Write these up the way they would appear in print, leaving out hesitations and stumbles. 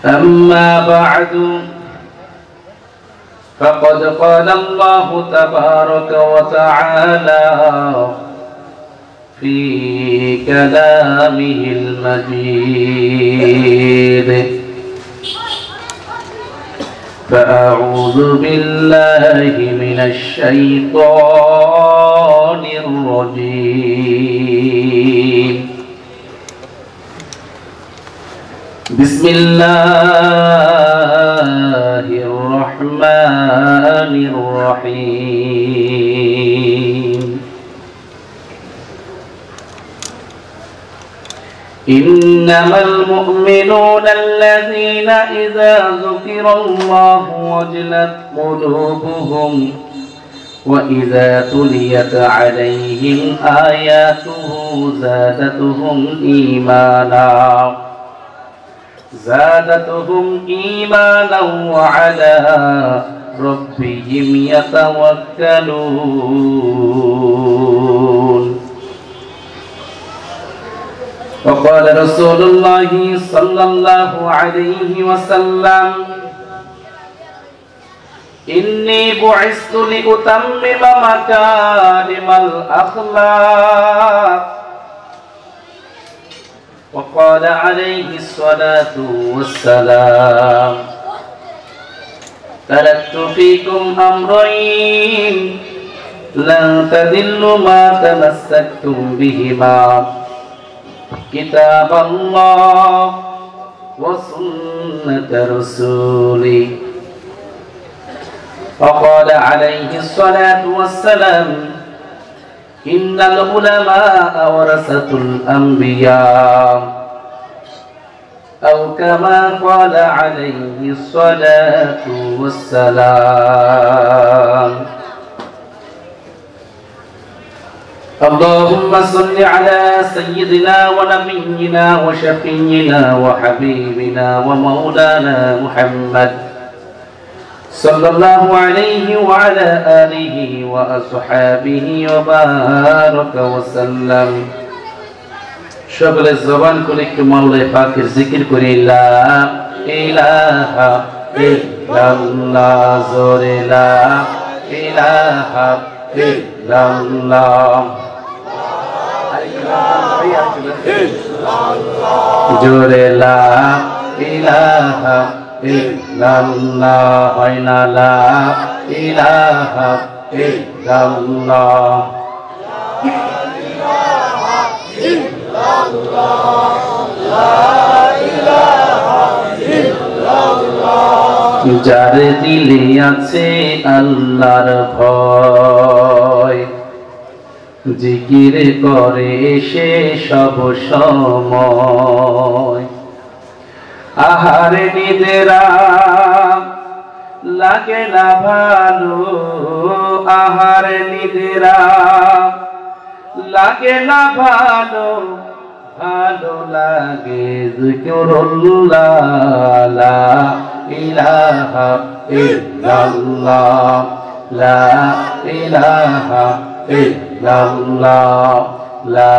أما بعد فقد قال الله تبارك وتعالى في كلامه المجيد فأعوذ بالله من الشيطان الرجيم بسم الله الرحمن الرحيم إنما المؤمنون الذين إذا ذكر الله وجلت قلوبهم وإذا تليت عليهم آياته زادتهم إيمانا وعلى ربهم يتوكلون وقال رسول الله صلى الله عليه وسلم إني بعثت لأتمم مكارم الأخلاق وقال عليه الصلاة والسلام تركت فيكم أمرين لن تضلوا ما تمسكتم بهما كتاب الله وسنة رسوله وقال عليه الصلاة والسلام إن العلماء ورثة الأنبياء أو كما قال عليه الصلاة والسلام اللهم صل على سيدنا ونبينا وشفينا وحبيبنا ومولانا محمد صلى الله عليه وعلى آله وأصحابه وبارك وسلم شغل الزبان كلك مولا فاكر ذكر كري لا إله إلا الله زور لا إله إلا الله زور لا إله إلا الله لا إله إلا الله যার দিলে আছে আল্লাহর ভয় জিকির করে সে সব সময় আহারে নিদেরা লাগে না ভালো আহারে নিদেরা লাগে না ভালো ভালো লাগে যিকরুল্লাহ লা ইলাহা ইল্লাল্লাহ লা ইলাহা ইল্লাল্লাহ লা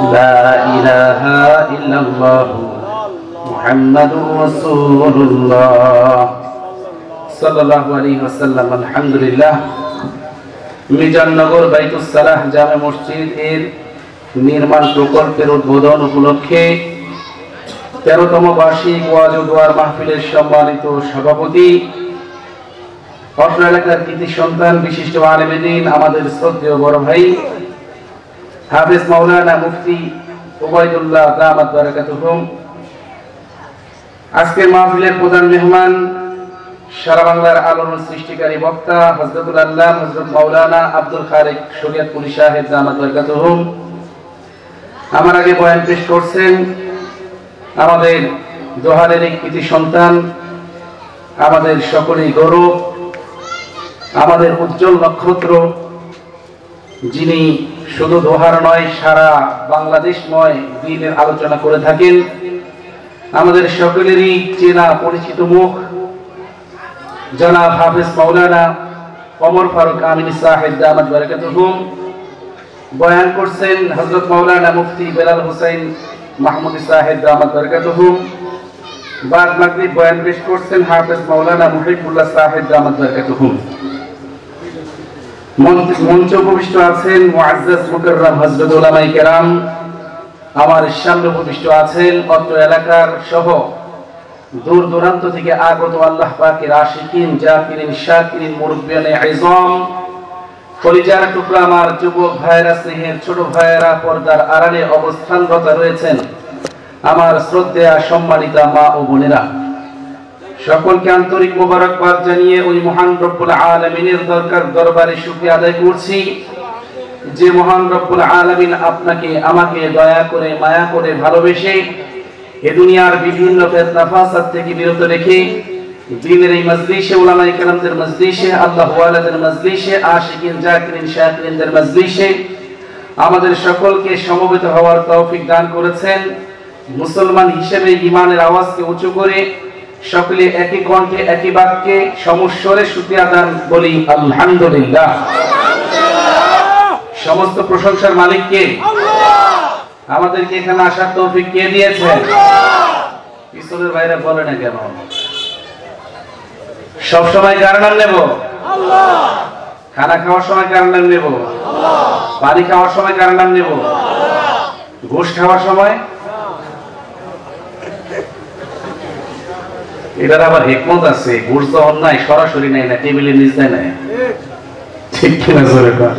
لا إله إلا الله محمد رسول الله صلى الله عليه وسلم الحمد لله মিজাননগর বাইতুস সালাহ জামে মসজিদ এর নির্মাণ প্রকল্পের উদ্বোধন উপলক্ষে 13তম বার্ষিক ওয়াজ ও দোয়ার মাহফিলের সম্মানিত সভাপতি অত্র এলাকার কৃতি সন্তান বিশিষ্ট আলেমে দ্বীন আমাদের শ্রদ্ধেয় বড় ভাই হাফেজ মাওলানা মুফতি ওবায়দুল্লাহ দামাত বারাকাতুহুম আজকের মাহফিলের প্রধান মেহমান সারা বাংলার আলোড়ন সৃষ্টিকারী বক্তা হযরতুল আল্লাহ হযরত মাওলানা আব্দুল খালিক শরীয়তপুরী সাহেব দামাত বারাকাতুহুম আমার আগে বয়ান পেশ করছেন আমাদের দোহারের এক কৃতি সন্তান আমাদের সকলেই গৌরব আমাদের উজ্জ্বল নক্ষত্র যিনি শুধু দোহার নয় সারা বাংলাদেশময় দ্বীনের আলোচনা করে থাকেন আমাদের সকলেরই চেনা পরিচিত মুখ জনাব হাফেজ মাওলানা ওমর ফারুক আমিনী সাহেব দামাত বারাকাতুহুম। বয়ান করছেন হযরত মাওলানা মুফতি বেলাল হোসেন মাহমুদী সাহেব দামাত বারাকাতুহুম। বাদ মাগরিব বয়ান পেশ করছেন হাফেজ মাওলানা মুহিবুল্লাহ সাহেব দামাত বারাকাতুহুম। মঞ্চে উপবিষ্ট আছেন মুআজ্জাজ মুকাররম হযরত উলামায়ে কেরাম। আমার সামনে উপবিষ্ট আছেন অত্র এলাকার সহ দূর দূরান্ত থেকে আগত আল্লাহ পাকের আশিকিন, জাকিরিন, শাকিরিন, মুরব্বিয়ানে আযম, কলিজার টুকরা আমার যুবক ভাইয়েরা, স্নেহের ছোট ভাইয়েরা, পর্দার আড়ালে অবস্থানরত রয়েছেন আমার শ্রদ্ধেয়া সম্মানিতা মা ও বোনেরা, সকলকে আন্তরিক মোবারকবাদ জানিয়ে ওই মহান রব্বুল আলামিনের দরবারে শুকরিয়া আদায় করছি যে মহান রব্বুল আলামিন আপনাকে আমাকে দয়া করে মায়া করে ভালোবেসে এ দুনিয়ার বিভিন্ন ফিতনা ফাসাদ থেকে বিরত রেখে দ্বীনের এই মজলিসে, উলামায়ে কেরামদের মজলিসে, আল্লাহ ওয়ালাদের মজলিসে, আশিকিন, জাকিরিন, শাকিরিনদের মজলিসে আমাদের সকলকে সমবেত হওয়ার তৌফিক দান করেছেন। মুসলমান হিসেবে ঈমানের আওয়াজকে উঁচু করে সকলে একই কণ্ঠে একই বাক্যে সমস্বরে শুকরিয়া দান বলি আলহামদুলিল্লাহ। সমস্ত প্রশংসার মালিক কে? আমাদেরকে এখানে আসার তৌফিক কে দিয়েছেন? পিছনের ভাইরা বলে না কেন? সব সময় কার নাম নেব? আল্লাহ। খানা খাওয়ার সময় কার নাম নেব? আল্লাহ। পানি খাওয়ার সময় কার নাম নেব? আল্লাহ। ঘুষ খাওয়ার সময়? এটার আবার হিকমত আছে। ঘুষ তো অন্যায়, সরাসরি নেয় না, টেবিলের নিচে নেয়, ঠিক কিনা জোরে কর।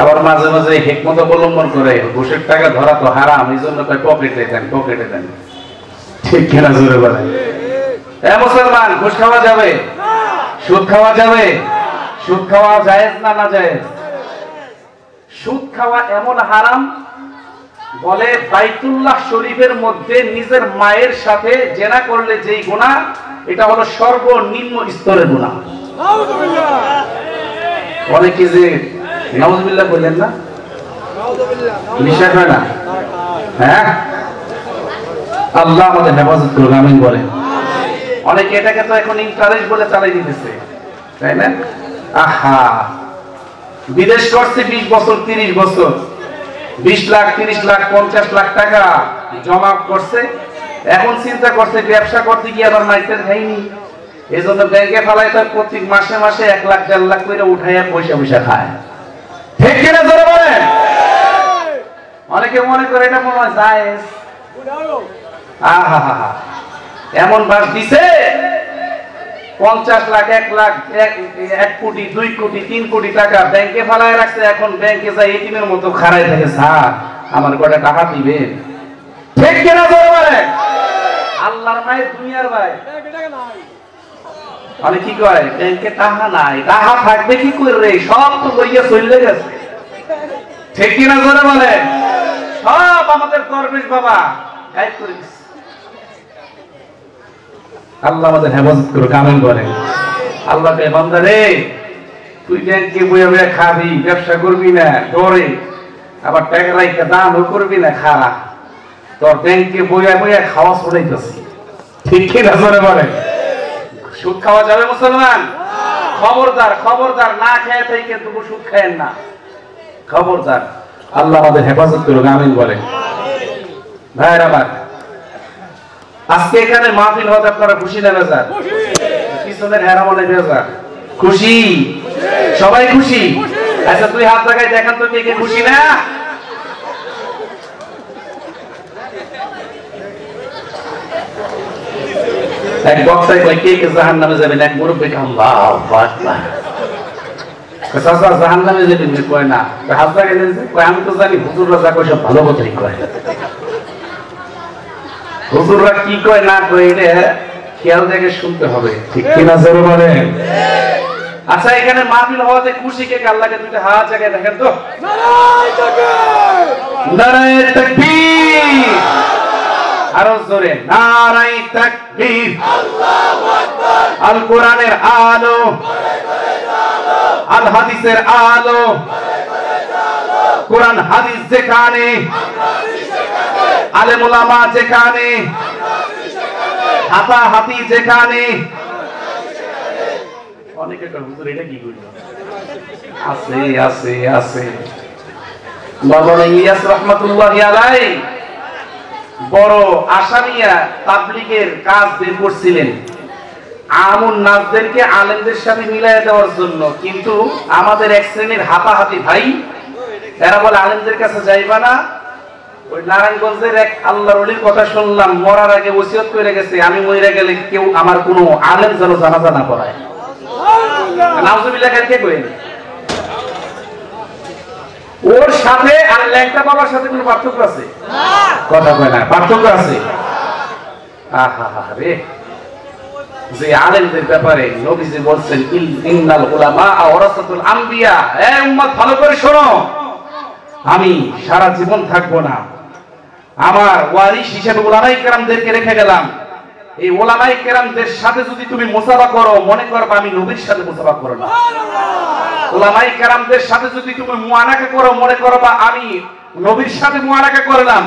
আবার মাঝে মাঝে হিকমত অবলম্বন করে, ঘুষের টাকা ধরা তো হারাম, এই জন্য পকেটে দেন, পকেটে দেন, ঠিক কিনা জোরে বলে। মুসলমান, ঘুষ খাওয়া যাবে? সুদ খাওয়া যাবে? সুদ খাওয়া জায়েজ না না জায়েজ? সুদ খাওয়া এমন হারাম, বলে বাইতুল্লাহ শরীফের মধ্যে নিজের মায়ের সাথে জেনা করলে যেই গুনাহ, এটা হলো সর্বনিম্ন স্তরের গুনাহ। অনেকে যে নাউযুবিল্লাহ বললেন না, বিশ্বাস হয় না? হ্যাঁ, আল্লাহ আমাদের হেফাজত করুন, আমিন বলেন। অনেকে এটাকে তো এখন ইন্টারেস্ট বলে চালাই দিতেছে, তাই না? আহা, বিদেশ করছে 20 বছর 30 বছর, 20 লাখ 30 লাখ 50 লাখ টাকা জমা করছে, এখন চিন্তা করছে ব্যবসা করতে গিয়ে আবার মাইকের খাইনি, এই জন্য ব্যাংকে ফেলায় তার প্রত্যেক মাসে মাসে 1 লাখ 1.5 লাখ করে উঠাইয়া পয়সা পয়সা খায়, ঠিক কিনা জোরে বলেন? অনেকে মনে করে এটা মনে হয় জায়েজ। আহা, এমন বাস দিছে 50 লাখ 1 লাখ 1 কোটি 2 কোটি 3 কোটি টাকা ব্যাংকে ফেলায় রাখছে, এখন ব্যাংকে যায় এটিএমের মতো খাড়ায় থাকে, স্যার আমার কটা টাকা দিবেন, ঠিক কিনা জোরে বলেন? আল্লাহর ভাই, দুনিয়ার ভাই, অনেক কি কয় ব্যাংকে টাকা নাই, টাকা থাকবে কি করে, সব তো লইয়া চলে গেছে, ঠিক কিনা জোরে বলেন? সব আমাদের দরবেশ বাবা গায়েব করে দিচ্ছে। আল্লাহ আমাদের হেফাজত করুক, আমিন বলেন। আল্লাহ কে বান্দা রে, তুই ব্যাংকে বইয়া বইয়া খাবি, ব্যবসা করবি না ডরে, আবার টাকা রাইখা দানও করবি না, খারা তোর ব্যাংকে বইয়া বইয়া খাওয়া ছড়াইতেছি, ঠিক কিনা জোরে বলেন? সুদ খাওয়া যাবে মুসলমান? খবরদার, খবরদার, না খেয়ে থেকে তবু সুদ খায়েন না, খবরদার। আল্লাহ আমাদের হেফাজত করুক, আমিন বলেন। ভাইরা আমার, আজকে এখানে মাহফিল হতে আপনারা খুশি না বেজার? পিছনের হেরা মনে বেজার? খুশি? সবাই খুশি? আচ্ছা, তুই হাত লাগাই দেখান তো, কে খুশি না? এক বক্তায় কয় কে কে জাহান্নামে যাবেন, এক মুরব্বি আল্লাহু আকবার, চাচা জাহান্নামে যাবেন, কয় না, হাত লাগাই কয় আমি তো জানি হুজুররা যা কয় সব ভালো কথাই কয়, হুজুররা কি কয় না কয় এটা খেয়াল দেখে শুনতে হবে, ঠিক কিনা জোরে বলেন? আচ্ছা, এখানে মাহফিল হওয়াতে খুশি কে? আল্লাহকে দুইটা হাত জায়গায় দেখেন তো, নারায়ে তাকবীর, নারায়ে তাকবীর, আরো জোরে নারায়ে তাকবীর, আল্লাহু আকবার। আল কোরআনের আলো, আল হাদিসের আলো, কোরআন হাদিস যেখানে, আলেম ওলামা যেখানে, হাতাহাতি যেখানে, অনেকে কয় হুজুর এটা কি কইলো আছে আছে আছে মাওলানা ইলিয়াস রাহমাতুল্লাহি আলাইহি বড় আশা নিয়ে তাবলীগের কাজ বের করছিলেন আমুন নাসদেরকে আলেমদের সাথে মিলাইয়া দেওয়ার জন্য, কিন্তু আমাদের এক শ্রেণীর হাতাহাতি ভাই এরা বলে আলেমদের কাছে যাইবা না। ওই নারায়ণগঞ্জের এক আল্লাহর ওলির কথা শুনলাম, মরার আগে ওসিয়ত করে গেছে আমি মরে গেলে কেউ আমার কোনো আলেম যেন জানাজা না পড়ায়। নাউজুবিল্লাহ কে কইেন? ওর সাথে আর ল্যাংটা বাবার সাথে কোনো পার্থক্য আছে? কথা কয় না, পার্থক্য আছে। আহা রে, যে আলেমদের ব্যাপারে নবীজি বলছেন ইন্নাল উলামা ওয়ারাসাতুল আম্বিয়া। এই উম্মত ভালো করে শোনো, আমি সারা জীবন থাকবো না, আমার ওয়ারিস হিসেবে উলামায়ে কেরামদেরকে রেখে গেলাম। এই উলামায়ে কেরামদের সাথে যদি তুমি মুসাফা করো, মনে করবে আমি নবীর সাথে মুসাফা করো না। উলামায়ে কেরামদের সাথে যদি তুমি মুআনাকা করো, মনে করবা আমি নবীর সাথে মুআনাকা করলাম।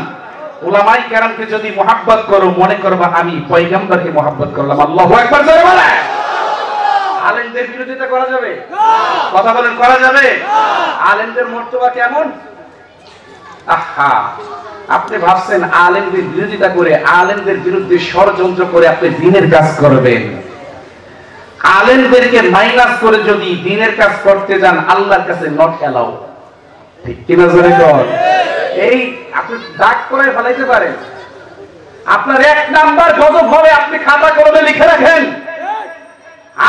উলামায়ে কেরামকে যদি মুহাব্বত করো, মনে করবা আমি পয়গম্বরকে মুহাব্বত করলাম। আল্লাহু আকবার জোরে বলেন। আলেমদের বিরোধিতা করা যাবে? কথা বলেন, করা যাবে? আলেমদের মর্তবা কেমন? আহা, আপনি ভাবছেন আলেমদের বিরোধিতা করে, আলেমদের বিরুদ্ধে ষড়যন্ত্র করে আপনি দ্বীনের কাজ করবেন? আলেমদেরকে মাইনাস করে যদি দ্বীনের কাজ করতে যান, আল্লাহর কাছে নট এলাও। ঠিক কিনা জোরে কর? এই আপনি দাগ করে ফেলাইতে পারেন, আপনার এক নাম্বার গজব হবে। আপনি খাতা কলমে লিখে রাখেন,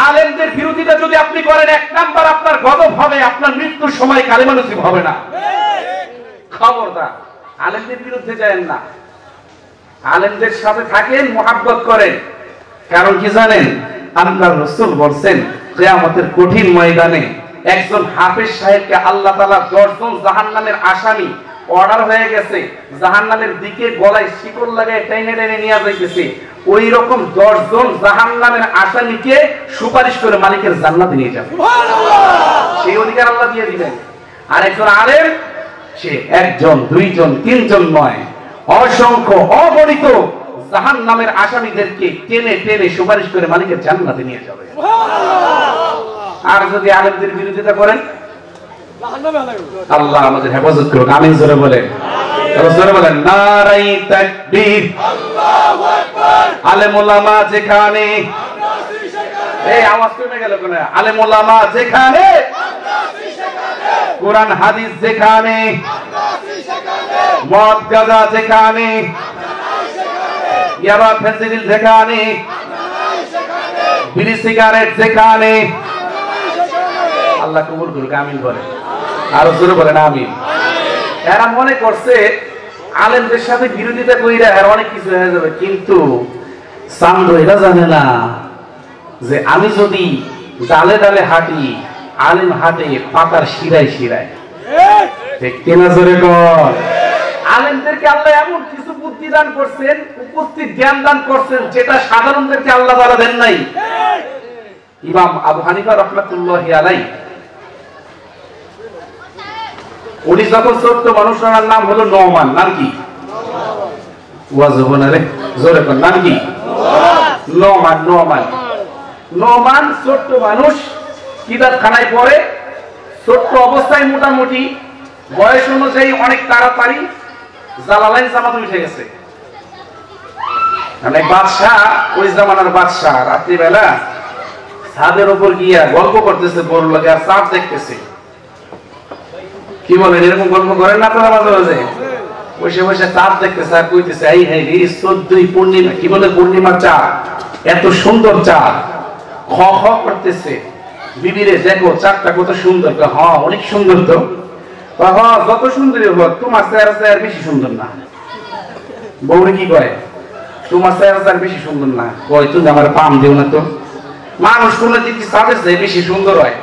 আলেমদের বিরোধিতা যদি আপনি করেন, এক নাম্বার আপনার গজব হবে, আপনার মৃত্যুর সময় কালেমা নসিব হবে না। খবরদার, আলেমদের বিরুদ্ধে যায়েন না, আলেমদের সাথে থাকেন, মুহাব্বত করেন। কারণ কি জানেন, আল্লাহর রাসূল বলেন কিয়ামতের কঠিন ময়দানে একজন হাফেজ সাহেবকে আল্লাহ তাআলা 10 জন জাহান্নামের আসামি অর্ডার হয়ে গেছে, জাহান্নামের দিকে গলায় শিকল লাগায় টেনে টেনে নিয়ে যাইতেছে। ওই রকম 10 জন জাহান্নামের আসামিকে সুপারিশ করে মালিকের জান্নাতে নিয়ে যাবে। সুবহানাল্লাহ। সেই অধিকার আল্লাহ দিয়ে দিবেন। আর একজন আলেম, সে একজন, দুইজন, তিনজন নয়, অসংখ্য অগণিত জাহান্নামের আসামিদেরকে টেনে টেনে সুপারিশ করে মালিকের জান্নাতে নিয়ে যাবে। সুবহানাল্লাহ। আর যদি আলেমদের বিরোধিতা করেন, আল্লাহ আমাদের হেফাজত করুন। আমিন জোরে বলেন, জোরে বলেন নারাই তাকবীর, আল্লাহু আকবার। আলেম ওলামা যেখানে, এই আওয়াজ কমে গেল কেন? আলেম ওলামা যেখানে, কোরআন হাদিস যেখানে, মদ গাঁজা যেখানে, ইয়াবা ফেন্সিডিল যেখানে, বিড়ি সিগারেট যেখানে, আল্লাহ কবুল করুক। আমিন বলেন, আরো জোরে বলেন আমিন। এরা মনে করছে আলেমদের সাথে বিরোধিতা কইরা এর অনেক কিছু হয়ে যাবে, কিন্তু চান্দ এরা জানে না যে আমি যদি ডালে ডালে হাঁটি, আলেম হাঁটে পাতার শিরায় শিরায়। ঠিক কিনা জোরে কর? আলেমদেরকে আল্লাহ এমন কিছু বুদ্ধি দান করছেন, উপস্থিত জ্ঞান দান করছেন, যেটা সাধারণদেরকে আল্লাহ তাআলা দেন নাই। ইমাম আবু হানিফা রাহমাতুল্লাহি আলাইহি, উনি যখন ছোট্ট মানুষ, ওনার নাম হলো নোমান। নাম কি? ওয়াজবনারে জোরে কর, নাম কি? নোমান। নোমান, নোমান ছোট্ট মানুষ, কিতাবখানায় পড়ে, ছোট্ট অবস্থায় মোটামুটি বয়স অনুযায়ী অনেক তাড়াতাড়ি জালালাইন জামাতে উঠে গেছে। মানে বাদশাহ, ওই জামানার বাদশাহ রাত্রিবেলা ছাদের উপর গিয়া গল্প করতেছে, বড় লোকে আর চাঁদ দেখতেছে। কি বলেন, এরকম গল্প করেন না আপনারা মাঝে মাঝে? বসে বসে চাঁদ দেখতেছে আর কইতেছে, এই হ্যাঁ রে 14ই পূর্ণিমা, কি বলে পূর্ণিমার চাঁদ, এত সুন্দর চাঁদ। খ খ করতেছে, বিবিরে দেখো চাঁদটা কত সুন্দর। হ্যাঁ অনেক সুন্দর তো। হ্যাঁ যত সুন্দরই হোক, তোমার চেহারা বেশি সুন্দর না। বউরে কি কয়, তোমার চেহারা বেশি সুন্দর না। কয় তুমি আমার পাম দিও না তো। মানুষ কোন দিকে চাঁদের চেয়ে বেশি সুন্দর হয়।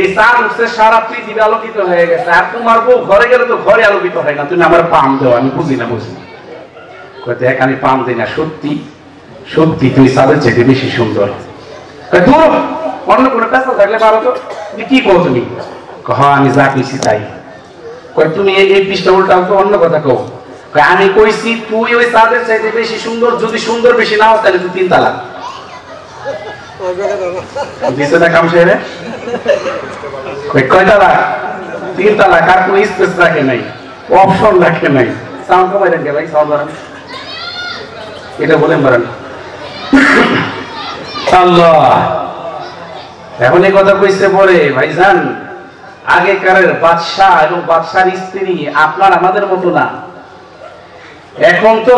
এই চাঁদ উঠছে, সারা পৃথিবী আলোকিত হয়ে গেছে, আর তোমার বউ ঘরে গেলে তো ঘরে আলোকিত হয় না। তুমি আমার পাম দেও। আমি বুঝি না, বুঝি না। দেখ আমি পাম দিই না, সত্যি সত্যি তুই চাঁদের চেয়ে বেশি সুন্দর। অন্য কোনো পেশা থাকলে পারো তো। কি কো তুমি? হ্যাঁ আমি যা কইছি তাই। তুমি এই পৃষ্ঠা উল্টাও তো, অন্য কথা কও। আমি কইছি তুই ওই চাঁদের চাইতে বেশি সুন্দর, যদি সুন্দর বেশি না হয় তাহলে তুই 3 তালাক। দিছে না কাম শেরে কয় তালাক 3 তালাক আর কোনো স্পেস রাখে নাই অপশন রাখে নাই সাউন্ড কমাই দেন ভাই সাউন্ড বাড়ান এটা বলেন বাড়ান আল্লাহ এখন এই কথা কইছে পরে ভাইজান আগেকারের বাদশা এবং বাদশার স্ত্রী আপনার আমাদের মতো না এখন তো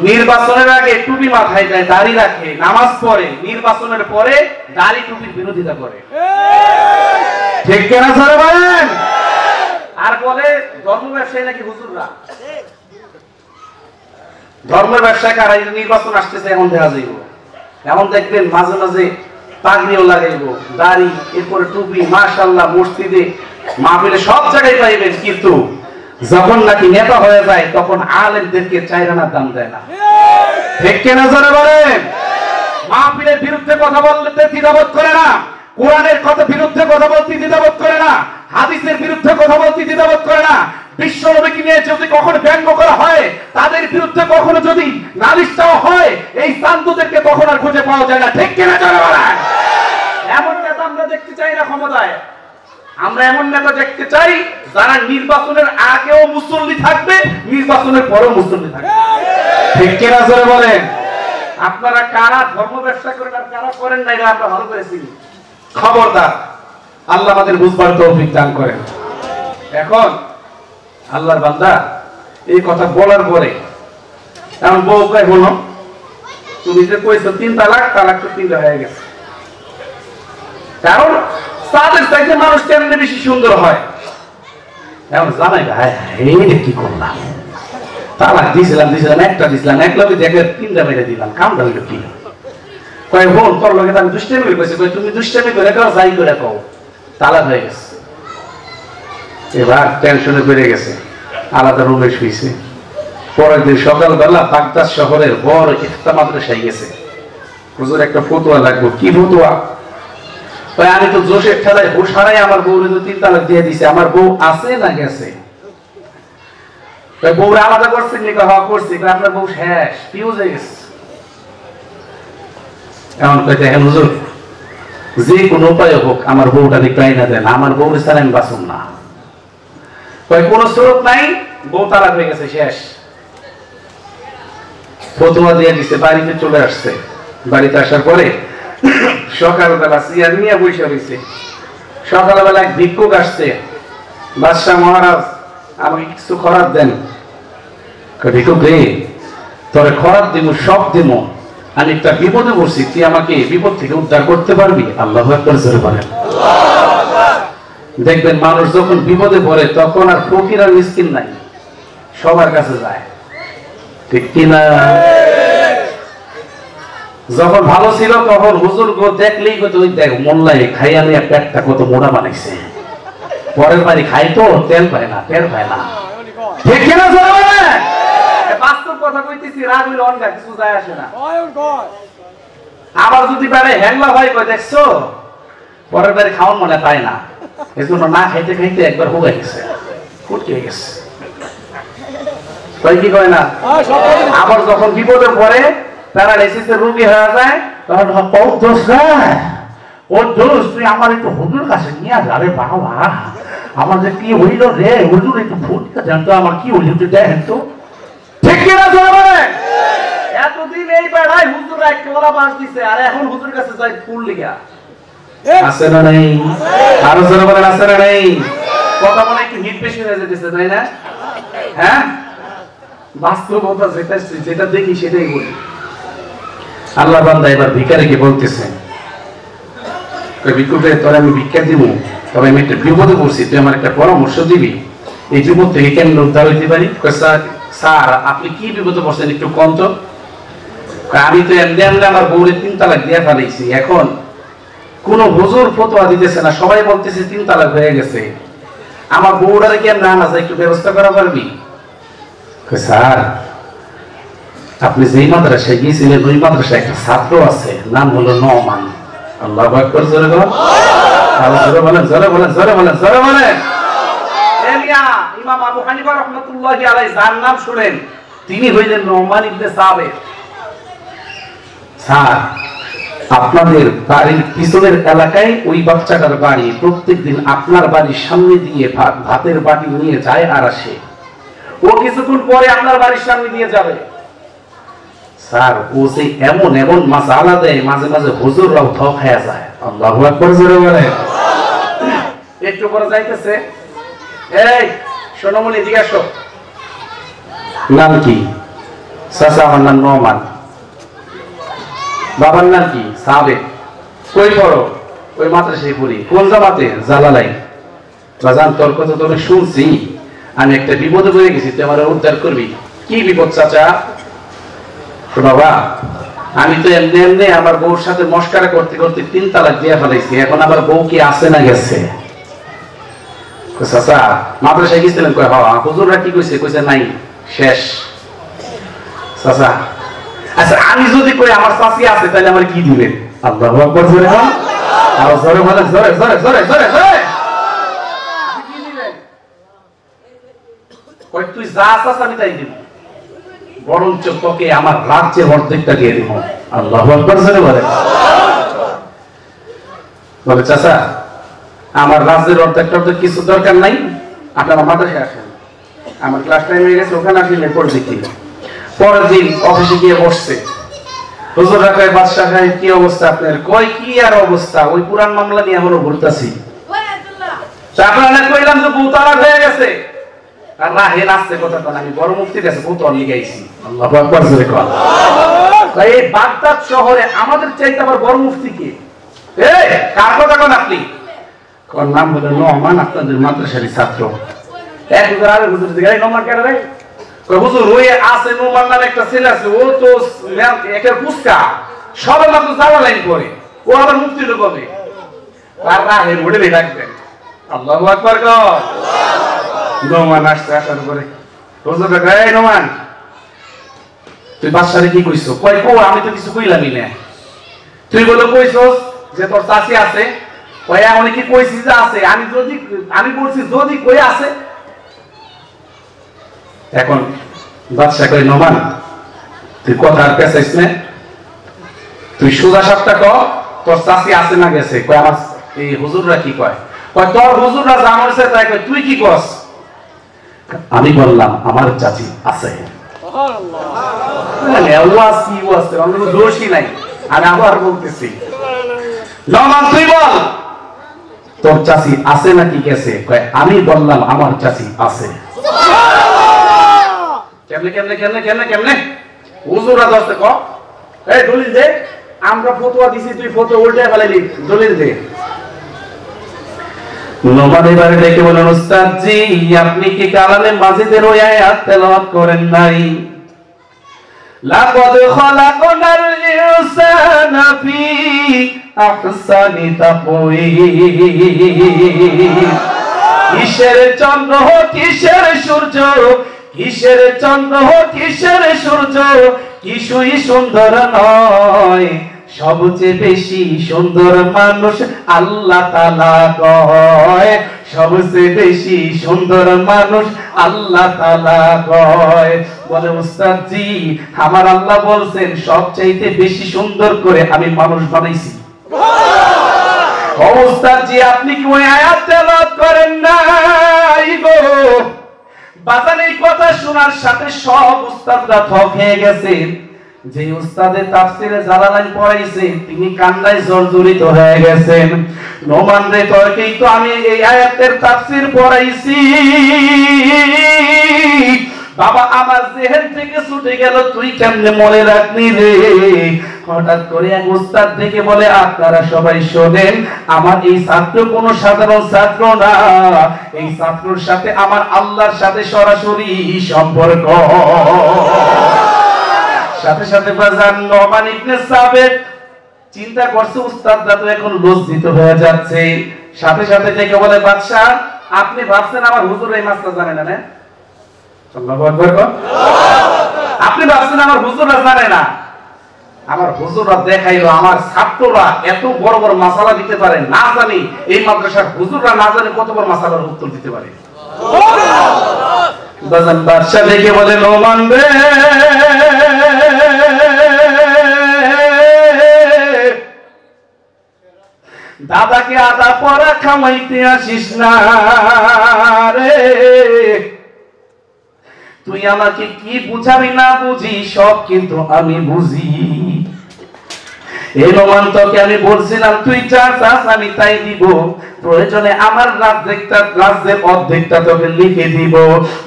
নির্বাচনের আগে টুপি মাথায় দেয় দাড়ি রাখে নামাজ পড়ে নির্বাচনের পরে দাড়ি টুপির বিরোধিতা করে ঠিক কেনা স্যার বলেন আর বলে ধর্ম ব্যবসায়ী নাকি হুজুররা ধর্মের ব্যবসায় কারা নির্বাচন আসতেছে এখন দেখা যাইব এমন দেখবেন মাঝে মাঝে পাগড়িও লাগাইব দাড়ি এরপরে টুপি মাশাআল্লাহ মসজিদে মাহফিলে সব জায়গায় পাইবেন কিন্তু যখন নাকি নেতা হয়ে যায় তখন আলেমদেরকে চাইরানার দাম দেয় না ঠিক কিনা জোরে বলেন মাহফিলের বিরুদ্ধে কথা বলতে দ্বিধাবোধ করে না কোরআনের কথা বিরুদ্ধে কথা বলতে দ্বিধাবোধ করে না হাদিসের বিরুদ্ধে কথা বলতে দ্বিধাবোধ করে না বিশ্ব নবীকে নিয়ে যদি কখনো ব্যঙ্গ করা হয় তাদের বিরুদ্ধে কখনো যদি নালিশ চাওয়া হয় এই সান্তুদেরকে তখন আর খুঁজে পাওয়া যায় না ঠিক কিনা জোরে বলেন এমন নেতা আমরা দেখতে চাই না ক্ষমতায় আমরা এমন নেতা দেখতে চাই যারা নির্বাচনের আগেও মুসল্লি থাকবে নির্বাচনের পরেও মুসল্লি থাকবে ঠিক কিনা জোরে বলেন আপনারা কারা ধর্ম ব্যবসা করেন আর কারা করেন না এটা আমরা ভালো করে চিনি খবরদার আল্লাহ আমাদের বুঝবার তৌফিক দান করেন এখন আল্লাহর বান্দা এই কথা বলার পরে এমন বউ কয় বলো তুমি যে কইছো 3 তালাক তালাক তো 3 হয়ে গেছে কারণ তাদের চাইতে মানুষ কেমনে বেশি সুন্দর হয় এখন জানাই ভাই এই কি করলাম তালাক দিয়েছিলাম একটা দিয়েছিলাম এক লগে দেখে 3টা মেরে দিলাম কামটা হইলো কি কয় বোন তোর লগে আমি দুষ্টামি করে কইছি তুমি দুষ্টামি করে কাও যাই করে কাও তালাক হয়ে গেছে এবার টেনশনে পড়ে গেছে আলাদা রুমে শুইছে পরের দিন সকালবেলা বাগদাদ শহরের বড় ইফতা মাদ্রাসায় গেছে হুজুর একটা ফতোয়া লাগবে কি ফতোয়া আমি তো জোশের ঠেলায় হুশ হারাই আমার বউরে তো 3 তালাক দিয়ে দিছে আমার বউ আছে না গেছে বউরে আলাদা করছেন নাকি হওয়া করছে আপনার বউ শেষ ফিউজ হয়ে গেছে এমন কইতে হ্যাঁ হুজুর যে কোনো উপায় হোক আমার বউটা দেখতে না দেন আমার বউরে ছাড়া আমি বাঁচুম না কয় কোনো স্রোত নাই বউ তালাক হয়ে গেছে শেষ ফতোয়া দিয়ে দিছে বাড়িতে চলে আসছে বাড়িতে আসার পরে সকালবেলা চেয়ার নিয়ে বসে রয়েছে সকালবেলা এক ভিক্ষুক আসছে বাদশাহ মহারাজ আমাকে কিছু খরাত দেন ভিক্ষুক রে তোরে খরাত দিব সব দিব আমি একটা বিপদে পড়ছি তুই আমাকে বিপদ থেকে উদ্ধার করতে পারবি আল্লাহু আকবার জোরে বলেন দেখবেন মানুষ যখন বিপদে পড়ে তখন আর ফকির আর মিসকিন নাই সবার কাছে যায় ঠিক কিনা যখন ভালো ছিল তখন হুজুর গো দেখলেই কত ওই দেখ মোল্লাই খাইয়া নিয়ে পেটটা কত মোড়া বানাইছে পরের বাড়ি খাই তো তেল পায় না তেল পায় না ঠিক কিনা বাস্তব কথা কইতেছি রাগ হইলে অনগা কিছু যায় আসে না আবার যদি বেড়ে হ্যাংলা হয় কই দেখছো পরের বাড়ি খাওয়ান মনে পায় না এজন্য না খাইতে খাইতে একবার হয়ে গেছে ফুটকে গেছে কই কি কয় না আবার যখন বিপদে পড়ে প্যারালাইসিসের রোগী হয়ে যায় তখন ও দোষ ও দোষ তুই আমার একটু হুজুর কাছে নিয়ে যাবে বাবা আমার যে কি হইল রে হুজুর একটু ফুটকে জানতো আমার কি হইল তুই দেখেন তো ঠিক কিনা জোরে বলেন এতদিন এই বেড়ায় হুজুর এক কোলা বাস দিছে আর এখন হুজুর কাছে যাই ফুল লিগা আছে না নাই আরো জোরে বলেন আছে না নাই কথা মনে একটু হিট বেশি হয়ে যেতেছে তাই না হ্যাঁ বাস্তবতা যেটা দেখি সেটাই বলি আল্লাহ বান্দা এবার ভিখারিকে বলতেছে ভিক্ষুকে তোর আমি ভিক্ষা দিব তবে আমি একটা বিপদে পড়ছি তুই আমার একটা পরামর্শ দিবি এই বিপদ থেকে কেমন উদ্ধার হইতে পারি স্যার আপনি কি বিপদে পড়ছেন একটু কম তো আমি তো এমনি এমনি আমার বউরে 3 তালাক দিয়ে ফেলাইছি এখন কোন হুজুর ফতোয়া দিতেছে না সবাই বলতেছে 3 তালাক হয়ে গেছে আমার বউটারে কি না না একটু ব্যবস্থা করা পারবি স্যার আপনি যেই মাদ্রাসায় গিয়েছিলেন ওই মাদ্রাসায় একটা ছাত্র আছে নাম হলো নওমান আল্লাহু আকবার জোরে বলেন জোরে বলেন জোরে বলেন জোরে বলেন জোরে বলেন এলিয়া ইমাম আবু হানিফা রাহমাতুল্লাহি আলাইহি যার নাম শুনেন তিনি হইলেন নওমান ইবনে সাবিত স্যার আপনাদের বাড়ির পিছনের এলাকায় ওই বাচ্চাটার বাড়ি, প্রত্যেকদিন আপনার বাড়ির সামনে দিয়ে ভাতের বাটি নিয়ে যায় আর আসে। ও কিছুক্ষণ পরে আপনার বাড়ির সামনে দিয়ে যাবে। স্যার ও যে এমন এমন মাসালা দেয়, মাঝে মাঝে হুজুররাও থক হয়ে যায়। আল্লাহু আকবার জোরে বলেন। একটু পরে যাইতেছে, এই সোনমণি জিজ্ঞাসা, নাম কি? চাচা আমার নাম নোমান। বাবার নাম কি? সাবেক। কই পড়ো? ওই মাদ্রাসায় পড়ি। কোন জামাতে? জালালাইন। বাজান তোর কথা তো শুনছি, আমি একটা বিপদে পড়ে গেছি, তুই আমার উদ্ধার করবি। কি বিপদ চাচা? বাবা আমি তো এমনি এমনি আমার বউর সাথে মস্কারা করতে করতে 3 তালাক দিয়ে ফেলাইছি, এখন আবার বউ কি আছে না গেছে? চাচা মাদ্রাসায় গেছিলেন? কয় হ্যাঁ। হুজুররা কি কইছে? কইছে নাই, শেষ। চাচা আচ্ছা আমি যদি কই আমার চাচি আছে তাহলে আমার কি দিবেন? আল্লাহু আকবার জোরে বল। আর জোরে বলে, জোরে জোরে জোরে জোরে জোরে। কি দিবেন? কই তুই যা চাস আমি তাই দিব, বরঞ্চ তোকে আমার রাজ্যের অর্ধেকটা দিয়ে দিব। আল্লাহু আকবার জোরে বলে। বলে চাচা আমার রাজ্যের অর্ধেকটা তো কিছু দরকার নাই, আপনি আমার মাদ্রাসায় আসেন, আমার ক্লাস টাইম হয়ে গেছে, ওখানে আসলে পড়ছি কি। পরের দিন অফিসে গিয়ে বসছে, হুজুর কয় বাদশা সাহেব কি অবস্থা আপনার? কই কি আর অবস্থা, ওই পুরান মামলা নিয়ে এখনো ঘুরতাছি। আপনারা কইলাম যে বউ তালাক হয়ে গেছে, আর রাহে নাচছে কথা কোন, আমি বড় মুফতির কাছে বউ তল্লি গাইছি। আল্লাহু আকবার জোরে কর। এই বাগদাদ শহরে আমাদের চাইতে আবার বড় মুফতি কে? এই কার কথা কোন আপনি? কোন নাম হলো নোমান, আপনাদের মাদ্রাসার ছাত্র। এক হুজুর আরে হুজুর জিগাই নোমান কেন রে? কই হুজুর ওই আছে নোমান নামে একটা ছেলে আছে, ও তো একটা পুস্কা, সবে মাত্র জালালাইন করে, ও আবার মুফতি লোক হবে। আর রাহে হোটেলে ডাকবেন। আল্লাহু আকবার কর। নোমান আসতে আসার পরে হুজুর কয় এই নোমান তুই বাদশারে কি কইছো? কই কো আমি তো কিছু কইলামই না। তুই বলে কইছস যে তোর চাচি আছে? কই আমি কি কইছি যে আছে? আমি বলছি যদি কই আছে। এখন বাদশা কই নোমান তুই কথা আর পেছাইস না, তুই সোজা সাপটা ক, তোর চাচি আছে না গেছে? কই আমার এই হুজুররা কি কয়? কই তোর হুজুররা যা বলছে তাই কই, তুই কি কস? আমি বললাম আমার চাচি আছে। দোষই নাই, আমি আবার বলতেছি নোমান তুই বল তোর চাচি আছে নাকি গেছে? আমি বললাম আমার চাচি আছে। কেমনে কেমনে কেমনে কেমনে কেমনে হুজুরা দস্তে ক, এই দলিল দে, আমরা ফতোয়া দিছি তুই ফতোয়া উল্টে ফেলাইলি, দলিল দে। নোমান এবারে ডেকে বলেন উস্তাদ জি আপনি কি কালামে মাজিদের ওই আয়াত তেলাওয়াত করেন নাই? লাকাদ খালাকনাল ইনসানা ফি আহসানি তাকওয়িম। কিসের চন্দ্র কিসের সূর্য, কিসের চন্দ্র কিসের সূর্য, কিছুই সুন্দর নয়, সবচেয়ে বেশি সুন্দর মানুষ আল্লাহ তাআলা কয়, সবচেয়ে বেশি সুন্দর মানুষ আল্লাহ তাআলা কয়। বলে উস্তাদ জি আমার আল্লাহ বলছেন সবচাইতে বেশি সুন্দর করে আমি মানুষ বানাইছি। ও উস্তাদ জি আপনি কি ওই আয়াত তেলাওয়াত করেন নাই গো? বাজার এই কথা শোনার সাথে সব উস্তাদরা থক হয়ে গেছে। যে উস্তাদে তাফসিরে জালালাইন পড়াইছে তিনি কান্নায় জর্জরিত হয়ে গেছেন। নোমান রে তোকেই তো আমি এই আয়াতের তাফসির পড়াইছি, বাবা আমার জেহেন থেকে ছুটে গেল, তুই কেমনে মনে রাখলি রে? হঠাৎ করে এক উস্তাদ থেকে বলে আপনারা সবাই শোনেন, আমার এই ছাত্র কোনো সাধারণ ছাত্র না, এই ছাত্রর সাথে আমার আল্লাহর সাথে সরাসরি সম্পর্ক। সাথে সাথে বাজান নোমান ইবনে সাবেত চিন্তা করছে উস্তাদরা তো এখন লজ্জিত হয়ে যাচ্ছে, সাথে সাথে ডেকে বলে বাদশা আপনি ভাবছেন আমার হুজুর এই মাসলা জানে না? আল্লাহু আকবার কর। আপনি ভাবছেন আমার হুজুররা জানে না? আমার হুজুররা দেখাইলো আমার ছাত্ররা এত বড় বড় মাসালা দিতে পারে, না জানি এই মাদ্রাসার হুজুররা না জানে কত বড় মাসালার উত্তর দিতে পারে। বাজান বাদশা ডেকে বলে নোমান রে দাদাকে আদা পরা খাওয়াইতে আসিস না রে, তুই আমাকে কি বুঝাবি না বুঝি সব কিন্তু আমি বুঝি। এই নোমান তোকে আমি বলছিলাম তুই যা চাস আমি তাই দিব, প্রয়োজনে আমার রাজ্যের অর্ধেকটা তোকে লিখে দিব।